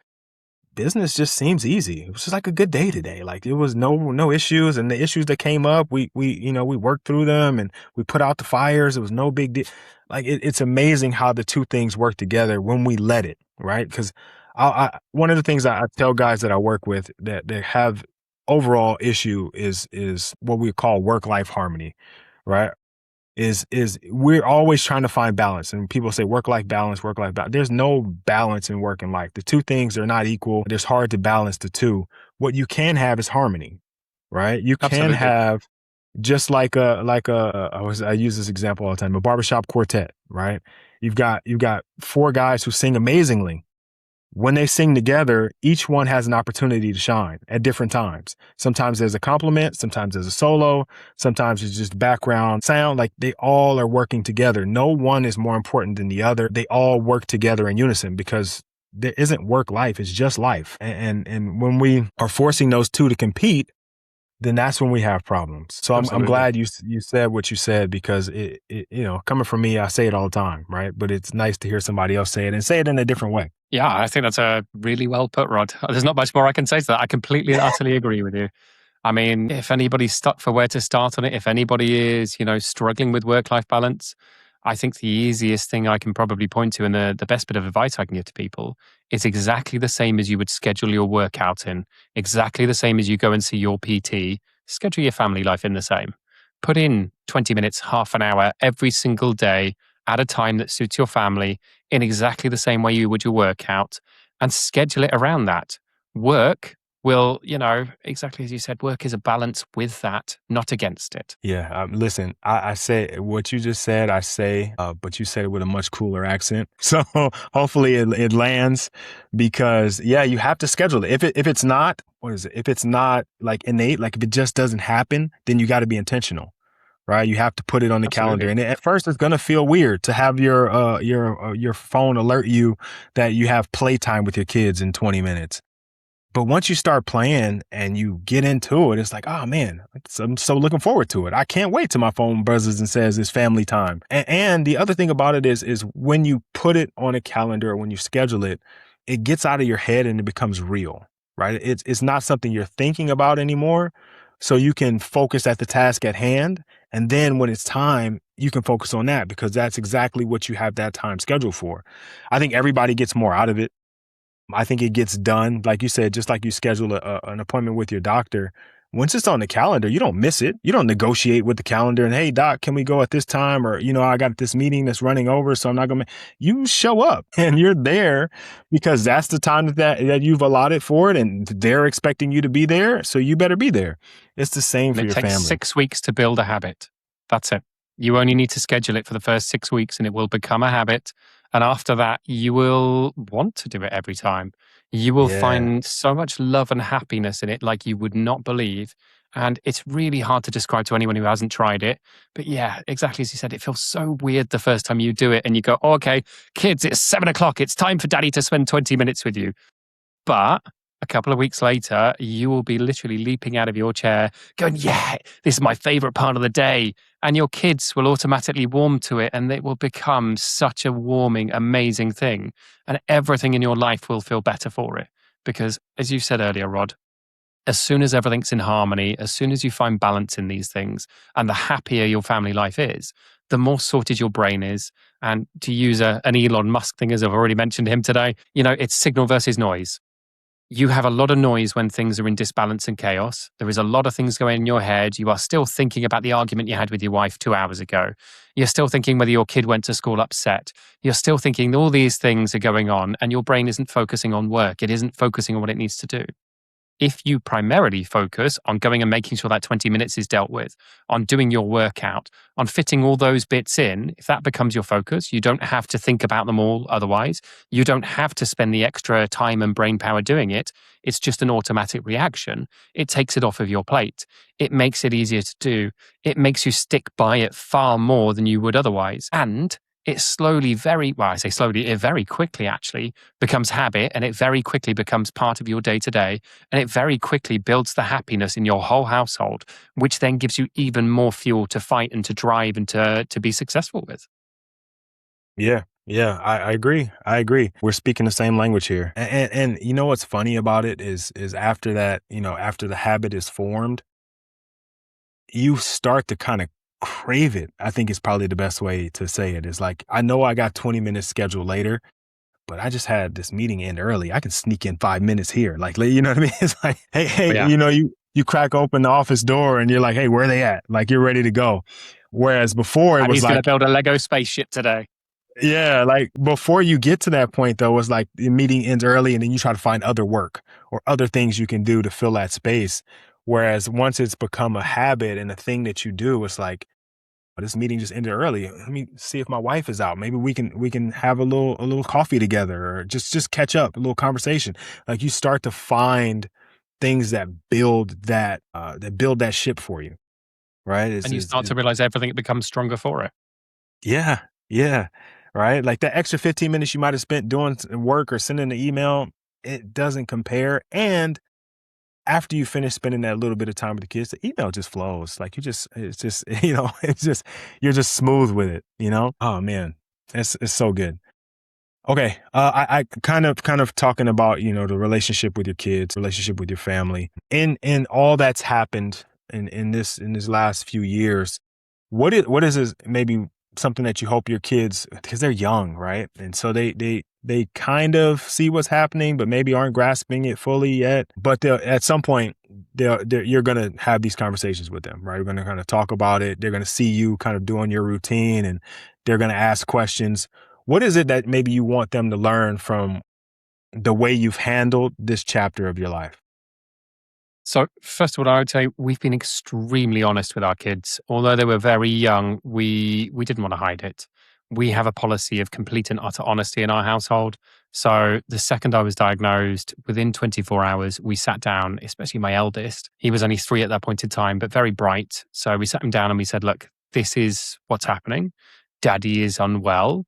business just seems easy. It was just like a good day today. Like it was no issues, and the issues that came up, we worked through them and we put out the fires. It was no big deal. Like it's amazing how the two things work together when we let it, right? Because one of the things I tell guys that I work with that they have overall issue is what we call work-life harmony, right? Is we're always trying to find balance. And people say work-life balance. There's no balance in work and life. The two things are not equal. It's hard to balance the two. What you can have is harmony, right? You can Absolutely. have just like I use this example all the time, a barbershop quartet, right? You've got four guys who sing amazingly. When they sing together, each one has an opportunity to shine at different times. Sometimes there's a compliment, sometimes there's a solo, sometimes it's just background sound. Like they all are working together. No one is more important than the other. They all work together in unison because there isn't work life, it's just life. And when we are forcing those two to compete, then that's when we have problems. So I'm glad you said what you said, because it coming from me, I say it all the time, right? But it's nice to hear somebody else say it and say it in a different way. Yeah, I think that's a really well put, Rod. There's not much more I can say to that. I completely and utterly agree with you. I mean, if anybody's stuck for where to start on it, if anybody is, struggling with work-life balance, I think the easiest thing I can probably point to and the best bit of advice I can give to people is exactly the same as you would schedule your workout in, exactly the same as you go and see your PT, schedule your family life in the same. Put in 20 minutes, half an hour every single day at a time that suits your family in exactly the same way you would your workout, and schedule it around that. Work will, exactly as you said, work is a balance with that, not against it. Yeah. Listen, I say what you just said, but you said it with a much cooler accent. So hopefully it lands, because you have to schedule it. If it's not, what is it? If it's not like innate, like if it just doesn't happen, then you got to be intentional. Right, you have to put it on the Absolutely. calendar, and at first it's gonna feel weird to have your phone alert you that you have playtime with your kids in 20 minutes. But once you start playing and you get into it, it's like, oh man, I'm so looking forward to it. I can't wait till my phone buzzes and says it's family time. And the other thing about it is when you put it on a calendar or when you schedule it, it gets out of your head and it becomes real, right? It's not something you're thinking about anymore. So you can focus at the task at hand. And then when it's time, you can focus on that, because that's exactly what you have that time scheduled for. I think everybody gets more out of it. I think it gets done, like you said, just like you schedule an appointment with your doctor. Once it's on the calendar, you don't miss it. You don't negotiate with the calendar and, hey, doc, can we go at this time? Or, I got this meeting that's running over, so I'm not going to. You show up and you're there because that's the time that you've allotted for it, and they're expecting you to be there. So you better be there. It's the same for your family. It takes 6 weeks to build a habit. That's it. You only need to schedule it for the first 6 weeks and it will become a habit. And after that, you will want to do it every time. You will find so much love and happiness in it like you would not believe. And it's really hard to describe to anyone who hasn't tried it. But yeah, exactly as you said, it feels so weird the first time you do it and you go, oh, okay, kids, it's 7 o'clock. It's time for daddy to spend 20 minutes with you. But a couple of weeks later, you will be literally leaping out of your chair going, yeah, this is my favorite part of the day. And your kids will automatically warm to it and it will become such a warming, amazing thing. And everything in your life will feel better for it. Because as you said earlier, Rod, as soon as everything's in harmony, as soon as you find balance in these things, and the happier your family life is, the more sorted your brain is, And to use an Elon Musk thing, as I've already mentioned him today, it's signal versus noise. You have a lot of noise when things are in disbalance and chaos. There is a lot of things going in your head. You are still thinking about the argument you had with your wife 2 hours ago. You're still thinking whether your kid went to school upset. You're still thinking all these things are going on, and your brain isn't focusing on work. It isn't focusing on what it needs to do. If you primarily focus on going and making sure that 20 minutes is dealt with, on doing your workout, on fitting all those bits in, if that becomes your focus, you don't have to think about them all otherwise. You don't have to spend the extra time and brain power doing it. It's just an automatic reaction. It takes it off of your plate. It makes it easier to do. It makes you stick by it far more than you would otherwise. And it slowly, it very quickly actually becomes habit, and it very quickly becomes part of your day to day. And it very quickly builds the happiness in your whole household, which then gives you even more fuel to fight and to drive and to be successful with. Yeah. Yeah, I agree. I agree. We're speaking the same language here. And you know what's funny about it is after that, after the habit is formed, you start to kind of crave it. I think is probably the best way to say it. Is like, I know I got 20 minutes scheduled later, but I just had this meeting end early. I can sneak in 5 minutes here. Like, you know what I mean? It's like, hey, Yeah. you crack open the office door and you're like, hey, where are they at? Like, you're ready to go. Whereas before it was he's like, going to build a Lego spaceship today. yeah, like before you get to that point though, it's like the meeting ends early and then you try to find other work or other things you can do to fill that space. Whereas once it's become a habit and a thing that you do, it's like, oh, this meeting just ended early. Let me see if my wife is out. Maybe we can have a little coffee together or just catch up, a little conversation. Like you start to find things that build that ship for you, right? And you start to realize everything becomes stronger for it. Yeah, yeah, right. Like that extra 15 minutes you might have spent doing work or sending an email, it doesn't compare. And after you finish spending that little bit of time with the kids, the email just flows. Like it's just, you're just smooth with it, Oh man, it's so good. Okay. I kind of talking about, the relationship with your kids, relationship with your family in all that's happened in this last few years. What is this, maybe something that you hope your kids, because they're young, right? And so they kind of see what's happening, but maybe aren't grasping it fully yet. But at some point, you're going to have these conversations with them, right? You're going to kind of talk about it. They're going to see you kind of doing your routine and they're going to ask questions. What is it that maybe you want them to learn from the way you've handled this chapter of your life? So first of all, I would say we've been extremely honest with our kids. Although they were very young, we didn't want to hide it. We have a policy of complete and utter honesty in our household. So the second I was diagnosed, within 24 hours, we sat down, especially my eldest. He was only 3 at that point in time, but very bright. So we sat him down and we said, look, this is what's happening. Daddy is unwell.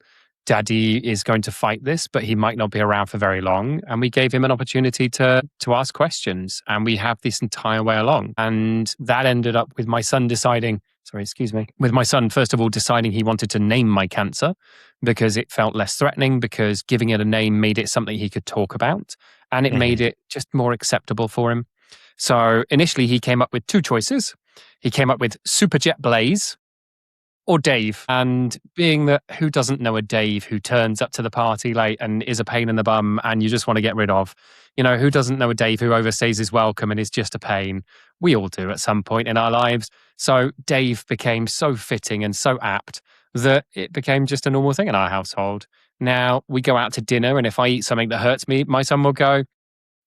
Daddy is going to fight this, but he might not be around for very long. And we gave him an opportunity to ask questions. And we have this entire way along. And that ended up with my son with my son, first of all, deciding he wanted to name my cancer because it felt less threatening, because giving it a name made it something he could talk about. And it made it just more acceptable for him. So initially he came up with 2 choices. He came up with Superjet Blaze or Dave. And being that, who doesn't know a Dave who turns up to the party late and is a pain in the bum and you just want to get rid of? Who doesn't know a Dave who overstays his welcome and is just a pain? We all do at some point in our lives. So Dave became so fitting and so apt that it became just a normal thing in our household. Now we go out to dinner, and if I eat something that hurts me, my son will go,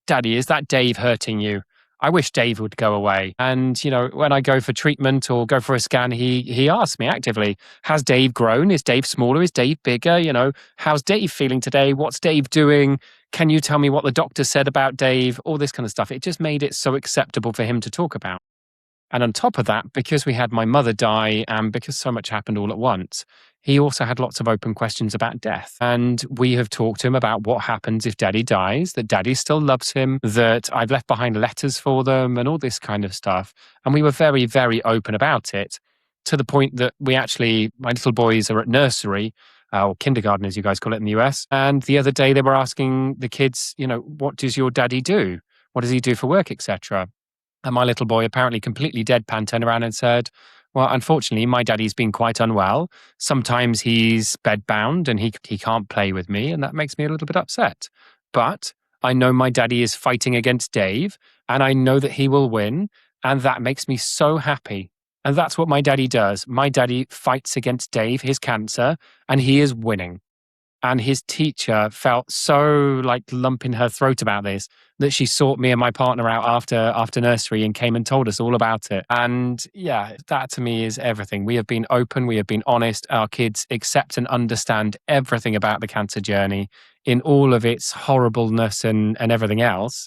Daddy, is that Dave hurting you? I wish Dave would go away. And, when I go for treatment or go for a scan, he asks me actively, has Dave grown? Is Dave smaller? Is Dave bigger? How's Dave feeling today? What's Dave doing? Can you tell me what the doctor said about Dave? All this kind of stuff. It just made it so acceptable for him to talk about. And on top of that, because we had my mother die and because so much happened all at once, he also had lots of open questions about death. And we have talked to him about what happens if Daddy dies, that Daddy still loves him, that I've left behind letters for them and all this kind of stuff. And we were very, very open about it, to the point that my little boys are at nursery, or kindergarten, as you guys call it in the US. And the other day they were asking the kids, what does your daddy do? What does he do for work, etc.? And my little boy, apparently completely deadpan, turned around and said, Well, unfortunately, my daddy's been quite unwell. Sometimes he's bedbound and he can't play with me, and that makes me a little bit upset. But I know my daddy is fighting against Dave, and I know that he will win, and that makes me so happy. And that's what my daddy does. My daddy fights against Dave, his cancer, and he is winning. And his teacher felt so like lump in her throat about this that she sought me and my partner out after nursery and came and told us all about it. And yeah, that to me is everything. We have been open, we have been honest. Our kids accept and understand everything about the cancer journey in all of its horribleness and everything else,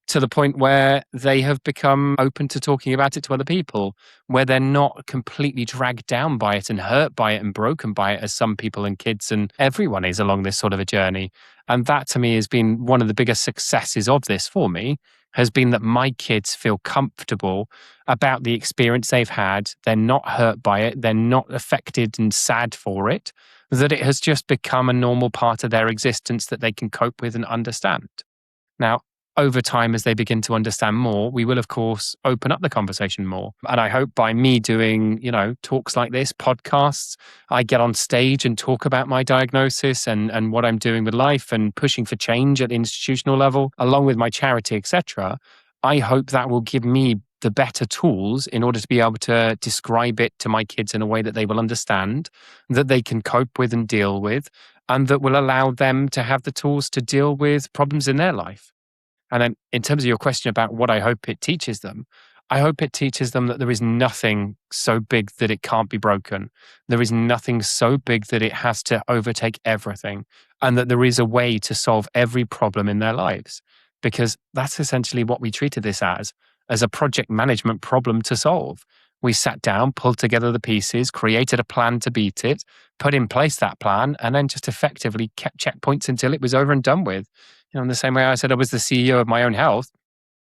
to the point where they have become open to talking about it to other people, where they're not completely dragged down by it and hurt by it and broken by it, as some people and kids and everyone is along this sort of a journey. And that to me has been one of the biggest successes of this for me, has been that my kids feel comfortable about the experience they've had. They're not hurt by it. They're not affected and sad for it, that it has just become a normal part of their existence that they can cope with and understand. Now, over time, as they begin to understand more, we will, of course, open up the conversation more. And I hope by me doing, talks like this, podcasts, I get on stage and talk about my diagnosis and what I'm doing with life and pushing for change at the institutional level, along with my charity, etc. I hope that will give me the better tools in order to be able to describe it to my kids in a way that they will understand, that they can cope with and deal with, and that will allow them to have the tools to deal with problems in their life. And then in terms of your question about what I hope it teaches them, I hope it teaches them that there is nothing so big that it can't be broken. There is nothing so big that it has to overtake everything, and that there is a way to solve every problem in their lives. Because that's essentially what we treated this as a project management problem to solve. We sat down, pulled together the pieces, created a plan to beat it, put in place that plan, and then just effectively kept checkpoints until it was over and done with. In the same way I said I was the CEO of my own health,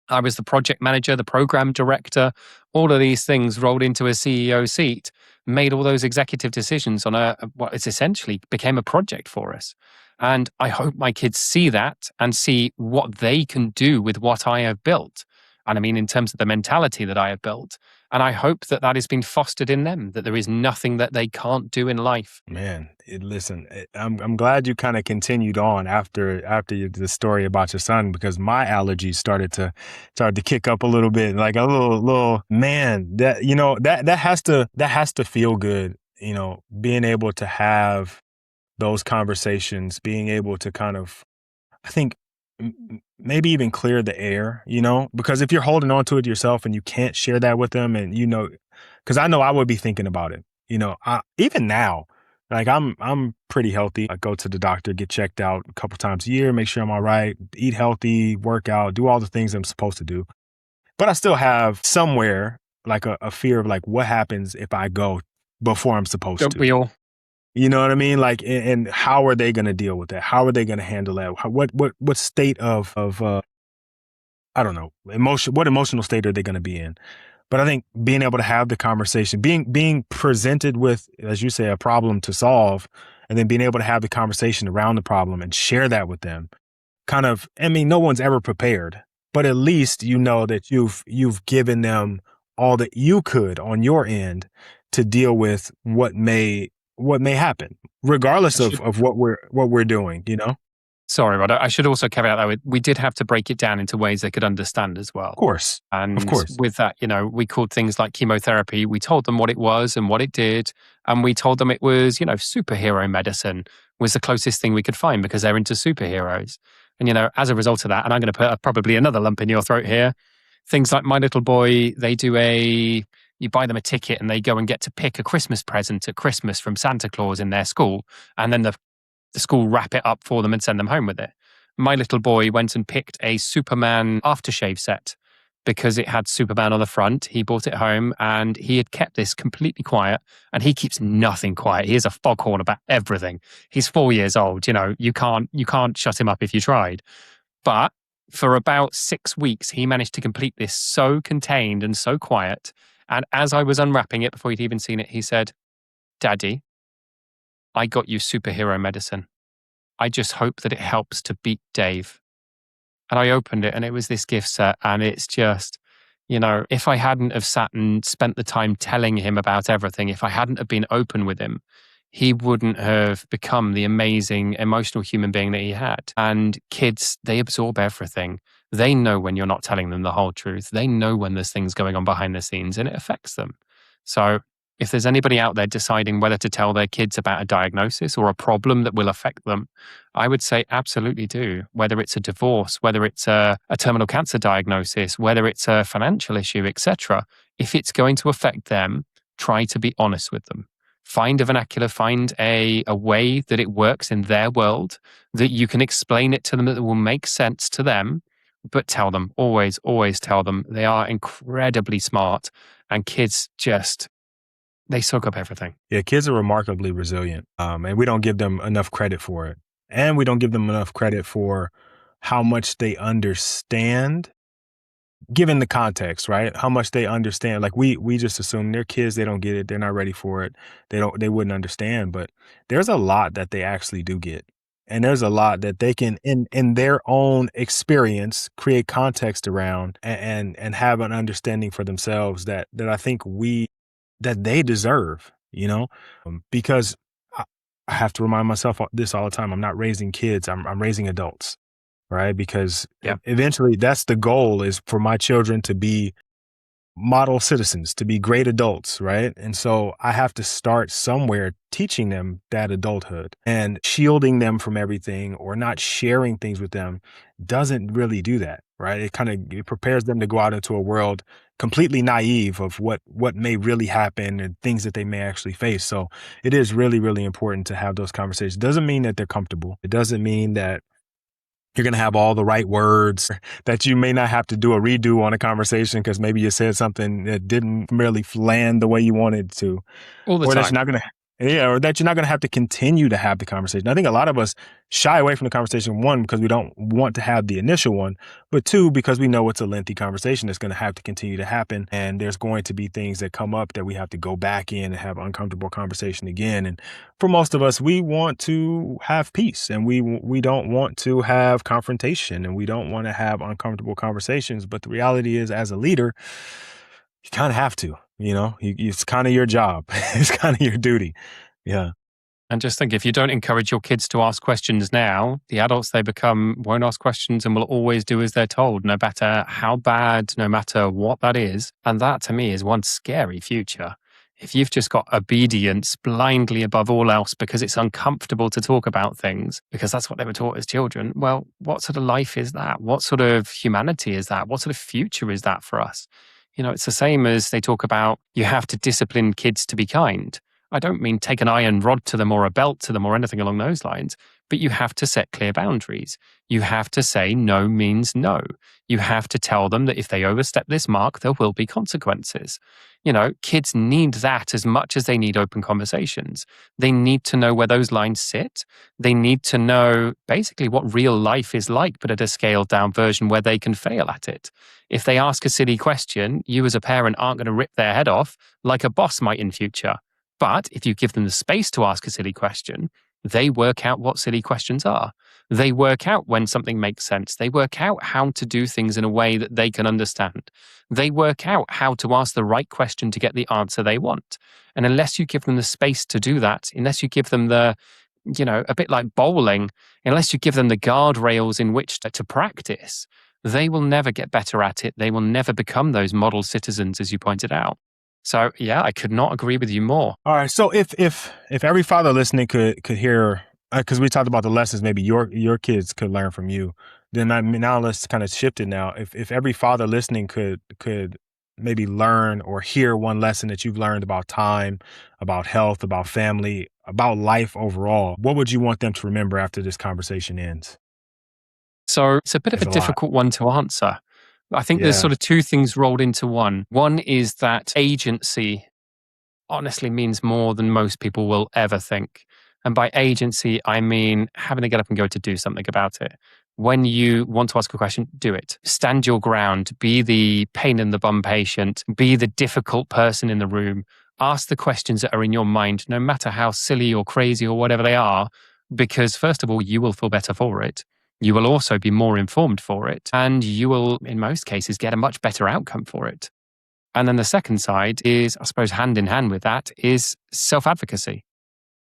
I was the project manager, the program director, all of these things rolled into a CEO seat, made all those executive decisions on what is essentially became a project for us. And I hope my kids see that and see what they can do with what I have built. And I mean, in terms of the mentality that I have built. And I hope that has been fostered in them, that there is nothing that they can't do in life. Man, I'm glad you kind of continued on after the story about your son, because my allergies started to kick up a little bit, like a little man. That has to feel good, being able to have those conversations, being able to kind of, I think, maybe even clear the air, because if you're holding on to it yourself and you can't share that with them, and because I know I would be thinking about it, even now, like I'm pretty healthy. I go to the doctor, get checked out a couple times a year, make sure I'm all right, eat healthy, work out, do all the things I'm supposed to do. But I still have somewhere like a fear of like, what happens if I go before I'm supposed Don't to? we all? You know what I mean? Like, and how are they going to deal with that? How are they going to handle that? What state of I don't know, what emotional state are they going to be in? But I think being able to have the conversation, being presented with, as you say, a problem to solve, and then being able to have the conversation around the problem and share that with them, no one's ever prepared, but at least that you've given them all that you could on your end to deal with what may happen, regardless of what we're doing, Sorry, Rod. I should also caveat that we did have to break it down into ways they could understand as well. Of course. And of course. with that, we called things like chemotherapy. We told them what it was and what it did. And we told them it was, superhero medicine was the closest thing we could find because they're into superheroes. And, as a result of that, and I'm going to put probably another lump in your throat here, things like my little boy, you buy them a ticket and they go and get to pick a Christmas present at Christmas from Santa Claus in their school. And then the school wrap it up for them and send them home with it. My little boy went and picked a Superman aftershave set because it had Superman on the front. He brought it home and he had kept this completely quiet, and he keeps nothing quiet. He is a foghorn about everything. He's 4 years old. You can't shut him up if you tried. But for about 6 weeks, he managed to complete this so contained and so quiet. And as I was unwrapping it before he'd even seen it, he said, "Daddy, I got you superhero medicine. I just hope that it helps to beat Dave." And I opened it and it was this gift set, and it's just, If I hadn't have sat and spent the time telling him about everything, if I hadn't have been open with him, he wouldn't have become the amazing emotional human being that he had. And kids, they absorb everything. They know when you're not telling them the whole truth. They know when there's things going on behind the scenes, and it affects them. So if there's anybody out there deciding whether to tell their kids about a diagnosis or a problem that will affect them, I would say absolutely do. Whether it's a divorce, whether it's a terminal cancer diagnosis, whether it's a financial issue, etc. If it's going to affect them, try to be honest with them. Find a vernacular, find a way that it works in their world, that you can explain it to them, that will make sense to them. But tell them, always, always tell them. They are incredibly smart, and kids they soak up everything. Yeah, kids are remarkably resilient, and we don't give them enough credit for it. And we don't give them enough credit for how much they understand, given the context, right? How much they understand. Like we just assume they're kids, they don't get it, they're not ready for it, they wouldn't understand. But there's a lot that they actually do get. And there's a lot that they can, in their own experience, create context around and have an understanding for themselves that I think that they deserve, because I have to remind myself this all the time. I'm not raising kids. I'm raising adults, right? Because eventually that's the goal, is for my children to be model citizens, to be great adults, right? And so I have to start somewhere teaching them that adulthood, and shielding them from everything or not sharing things with them doesn't really do that, right? It prepares them to go out into a world completely naive of what may really happen and things that they may actually face. So it is really, really important to have those conversations. It doesn't mean that they're comfortable. It doesn't mean that you're going to have all the right words, that you may not have to do a redo on a conversation because maybe you said something that didn't really land the way you wanted to. All the or time. That you're not going to, or that you're not going to have to continue to have the conversation. I think a lot of us shy away from the conversation, one, because we don't want to have the initial one, but two, because we know it's a lengthy conversation that's going to have to continue to happen. And there's going to be things that come up that we have to go back in and have uncomfortable conversation again. And for most of us, we want to have peace, and we don't want to have confrontation, and we don't want to have uncomfortable conversations. But the reality is, as a leader, you kind of have to, it's kind of your job. It's kind of your duty. Yeah. And just think, if you don't encourage your kids to ask questions now, the adults they become won't ask questions and will always do as they're told, no matter how bad, no matter what that is. And that, to me, is one scary future. If you've just got obedience blindly above all else because it's uncomfortable to talk about things, because that's what they were taught as children, well, what sort of life is that? What sort of humanity is that? What sort of future is that for us? It's the same as they talk about you have to discipline kids to be kind. I don't mean take an iron rod to them or a belt to them or anything along those lines, but you have to set clear boundaries. You have to say no means no. You have to tell them that if they overstep this mark, there will be consequences. Kids need that as much as they need open conversations. They need to know where those lines sit. They need to know basically what real life is like, but at a scaled down version where they can fail at it. If they ask a silly question, you as a parent aren't going to rip their head off like a boss might in future. But if you give them the space to ask a silly question, they work out what silly questions are. They work out when something makes sense. They work out how to do things in a way that they can understand. They work out how to ask the right question to get the answer they want. And unless you give them the space to do that, unless you give them a bit like bowling, unless you give them the guardrails in which to practice, they will never get better at it. They will never become those model citizens, as you pointed out. So, yeah, I could not agree with you more. All right. So if every father listening could hear, because we talked about the lessons maybe your kids could learn from you, then now let's kind of shift it now. If every father listening could maybe learn or hear one lesson that you've learned about time, about health, about family, about life overall, what would you want them to remember after this conversation ends? So it's a bit of a difficult one to answer. I think there's sort of two things rolled into one. One is that agency honestly means more than most people will ever think. And by agency, I mean having to get up and go to do something about it. When you want to ask a question, do it. Stand your ground. Be the pain in the bum patient. Be the difficult person in the room. Ask the questions that are in your mind, no matter how silly or crazy or whatever they are, because first of all, you will feel better for it. You will also be more informed for it, and you will, in most cases, get a much better outcome for it. And then the second side is, I suppose, hand in hand with that, is self-advocacy.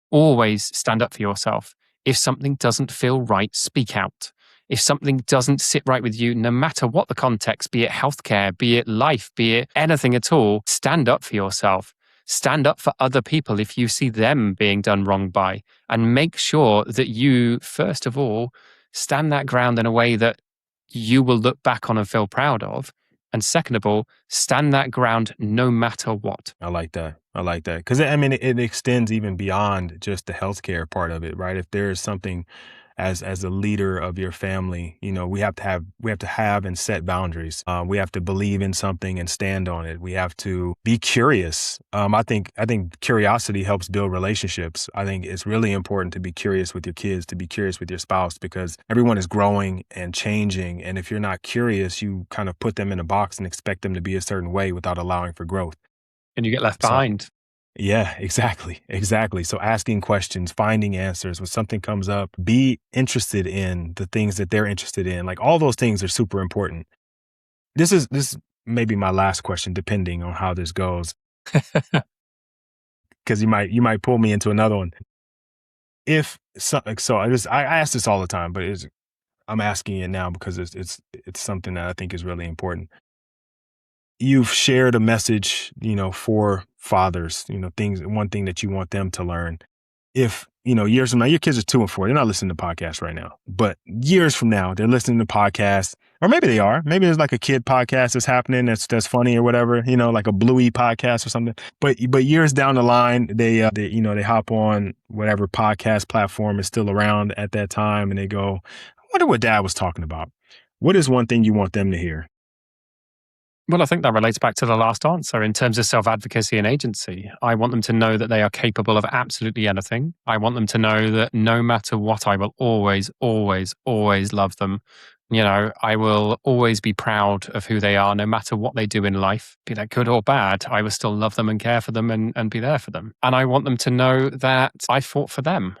Always stand up for yourself. If something doesn't feel right, speak out. If something doesn't sit right with you, no matter what the context, be it healthcare, be it life, be it anything at all, stand up for yourself. Stand up for other people if you see them being done wrong by, and make sure that you, first of all, stand that ground in a way that you will look back on and feel proud of. And second of all, stand that ground no matter what. I like that. I like that. Because, I mean, it extends even beyond just the healthcare part of it, right? If there is something as a leader of your family, we have to have and set boundaries. We have to believe in something and stand on it. We have to be curious. I think curiosity helps build relationships. I think it's really important to be curious with your kids, to be curious with your spouse, because everyone is growing and changing. And if you're not curious, you kind of put them in a box and expect them to be a certain way without allowing for growth. And you get left So, behind. yeah, exactly. So asking questions, finding answers when something comes up, be interested in the things that they're interested in. Like, all those things are super important. This may be my last question, depending on how this goes, because you might pull me into another one. I ask this all the time, but I'm asking it now because it's something that I think is really important. You've shared a message, for fathers, one thing that you want them to learn. If, years from now, your kids are 2 and 4, they're not listening to podcasts right now, but years from now, they're listening to podcasts, or maybe they are. Maybe there's like a kid podcast that's happening that's funny or whatever, like a Bluey podcast or something. But years down the line, they hop on whatever podcast platform is still around at that time, and they go, I wonder what Dad was talking about. What is one thing you want them to hear? Well, I think that relates back to the last answer in terms of self-advocacy and agency. I want them to know that they are capable of absolutely anything. I want them to know that no matter what, I will always, always, always love them. I will always be proud of who they are, no matter what they do in life, be that good or bad. I will still love them and care for them and be there for them. And I want them to know that I fought for them.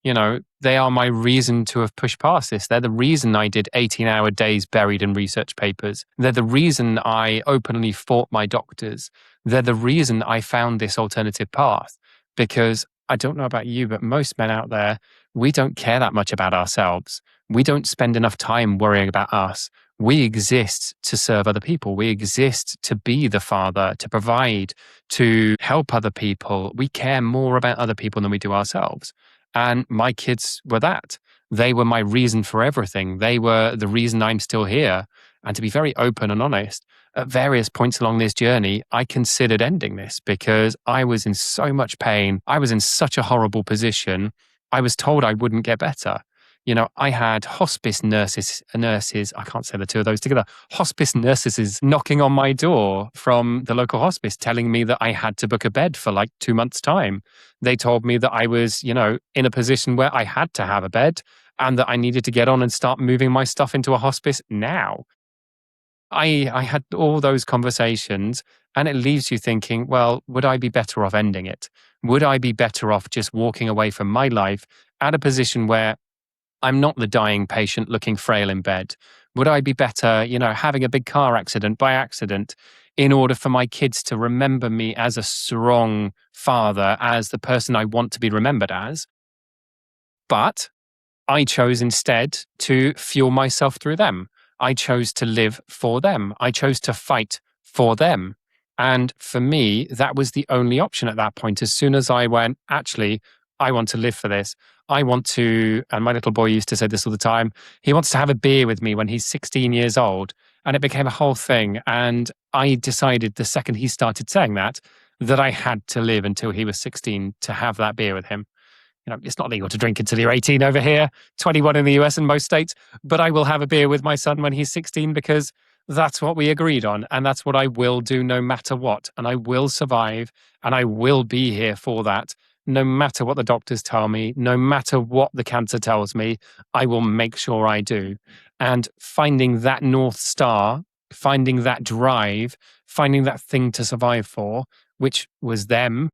They are my reason to have pushed past this. They're the reason I did 18-hour days buried in research papers. They're the reason I openly fought my doctors. They're the reason I found this alternative path. Because I don't know about you, but most men out there, we don't care that much about ourselves. We don't spend enough time worrying about us. We exist to serve other people. We exist to be the father, to provide, to help other people. We care more about other people than we do ourselves. And my kids were that. They were my reason for everything. They were the reason I'm still here. And to be very open and honest, at various points along this journey, I considered ending this because I was in so much pain. I was in such a horrible position. I was told I wouldn't get better. I had hospice nurses, I can't say the two of those together, hospice nurses knocking on my door from the local hospice telling me that I had to book a bed for like 2 months' time. They told me that I was, in a position where I had to have a bed and that I needed to get on and start moving my stuff into a hospice now. I had all those conversations, and it leaves you thinking, well, would I be better off ending it? Would I be better off just walking away from my life at a position where I'm not the dying patient looking frail in bed? Would I be better, having a big car accident by accident in order for my kids to remember me as a strong father, as the person I want to be remembered as? But I chose instead to fuel myself through them. I chose to live for them. I chose to fight for them. And for me, that was the only option at that point. As soon as I went, actually, I want to live for this. I want to, and my little boy used to say this all the time, he wants to have a beer with me when he's 16 years old. And it became a whole thing. And I decided the second he started saying that I had to live until he was 16 to have that beer with him. It's not legal to drink until you're 18 over here, 21 in the US and most states, but I will have a beer with my son when he's 16 because that's what we agreed on. And that's what I will do no matter what. And I will survive and I will be here for that. No matter what the doctors tell me, no matter what the cancer tells me, I will make sure I do. And finding that North Star, finding that drive, finding that thing to survive for, which was them,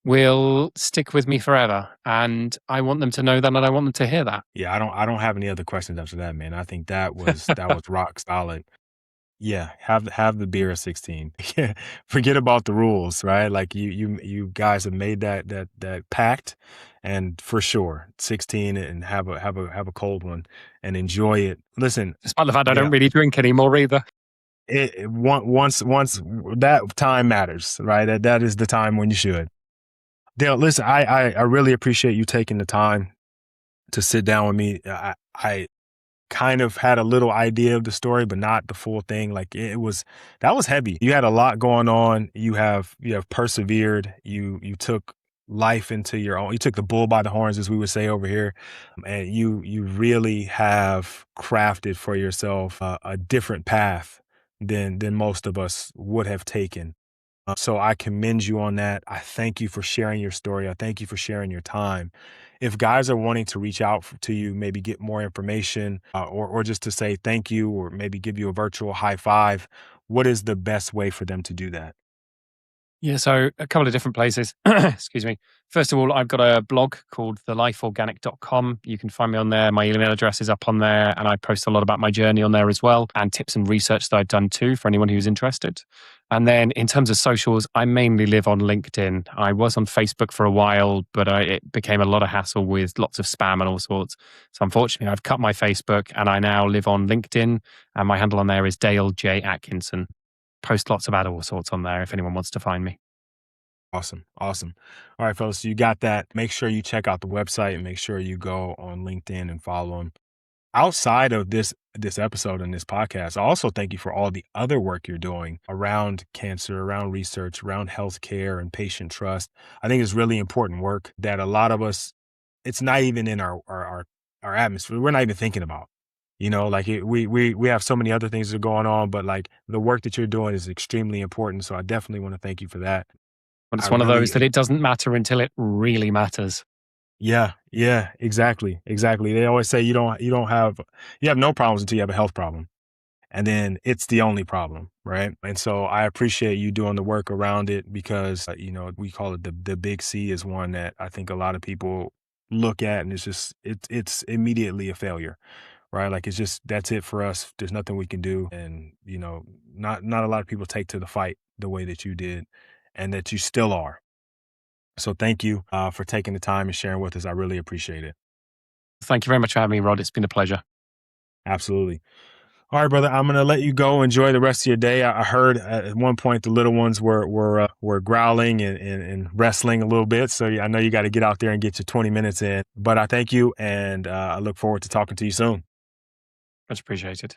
will stick with me forever. And I want them to know that, and I want them to hear that. Yeah, I don't have any other questions after that, man. I think that was rock solid. Yeah, have the beer at 16. Yeah, forget about the rules, right? Like you guys have made that pact, and for sure, 16 and have a cold one and enjoy it. Listen, Despite the fact I yeah, don't really drink anymore either. once that time matters, right? That is the time when you should. Dale, listen, I really appreciate you taking the time to sit down with me. I kind of had a little idea of the story, but not the full thing. Like that was heavy. You had a lot going on. You have persevered. You took life into your own. You took the bull by the horns, as we would say over here, and you really have crafted for yourself a different path than most of us would have taken. So I commend you on that. I thank you for sharing your story. I thank you for sharing your time. If guys are wanting to reach out to you, maybe get more information, or just to say thank you, or maybe give you a virtual high five, what is the best way for them to do that? Yeah, so a couple of different places. Excuse me. First of all, I've got a blog called thelifeorganic.com. You can find me on there. My email address is up on there, and I post a lot about my journey on there as well, and tips and research that I've done too for anyone who's interested. And then in terms of socials, I mainly live on LinkedIn. I was on Facebook for a while, but it became a lot of hassle with lots of spam and all sorts. So unfortunately, I've cut my Facebook, and I now live on LinkedIn, and my handle on there is Dale J. Atkinson. Post lots about all sorts on there if anyone wants to find me. Awesome. Awesome. All right, fellas. So you got that. Make sure you check out the website and make sure you go on LinkedIn and follow them. Outside of this episode and this podcast, I also thank you for all the other work you're doing around cancer, around research, around healthcare and patient trust. I think it's really important work that a lot of us, it's not even in our atmosphere. We're not even thinking about. Like we have so many other things that are going on, but like the work that you're doing is extremely important. So I definitely want to thank you for that. But I it's one of those really, that it doesn't matter until it really matters. yeah, exactly, exactly. They always say you have no problems until you have a health problem. And then it's the only problem, right? And so I appreciate you doing the work around it because, we call it the big C is one that I think a lot of people look at and it's immediately a failure, right? Like it's just, that's it for us. There's nothing we can do. And, not a lot of people take to the fight the way that you did and that you still are. So thank you for taking the time and sharing with us. I really appreciate it. Thank you very much for having me, Rod. It's been a pleasure. Absolutely. All right, brother. I'm gonna let you go. Enjoy the rest of your day. I heard at one point the little ones were growling and wrestling a little bit. So I know you got to get out there and get your 20 minutes in. But I thank you, and I look forward to talking to you soon. Much appreciated.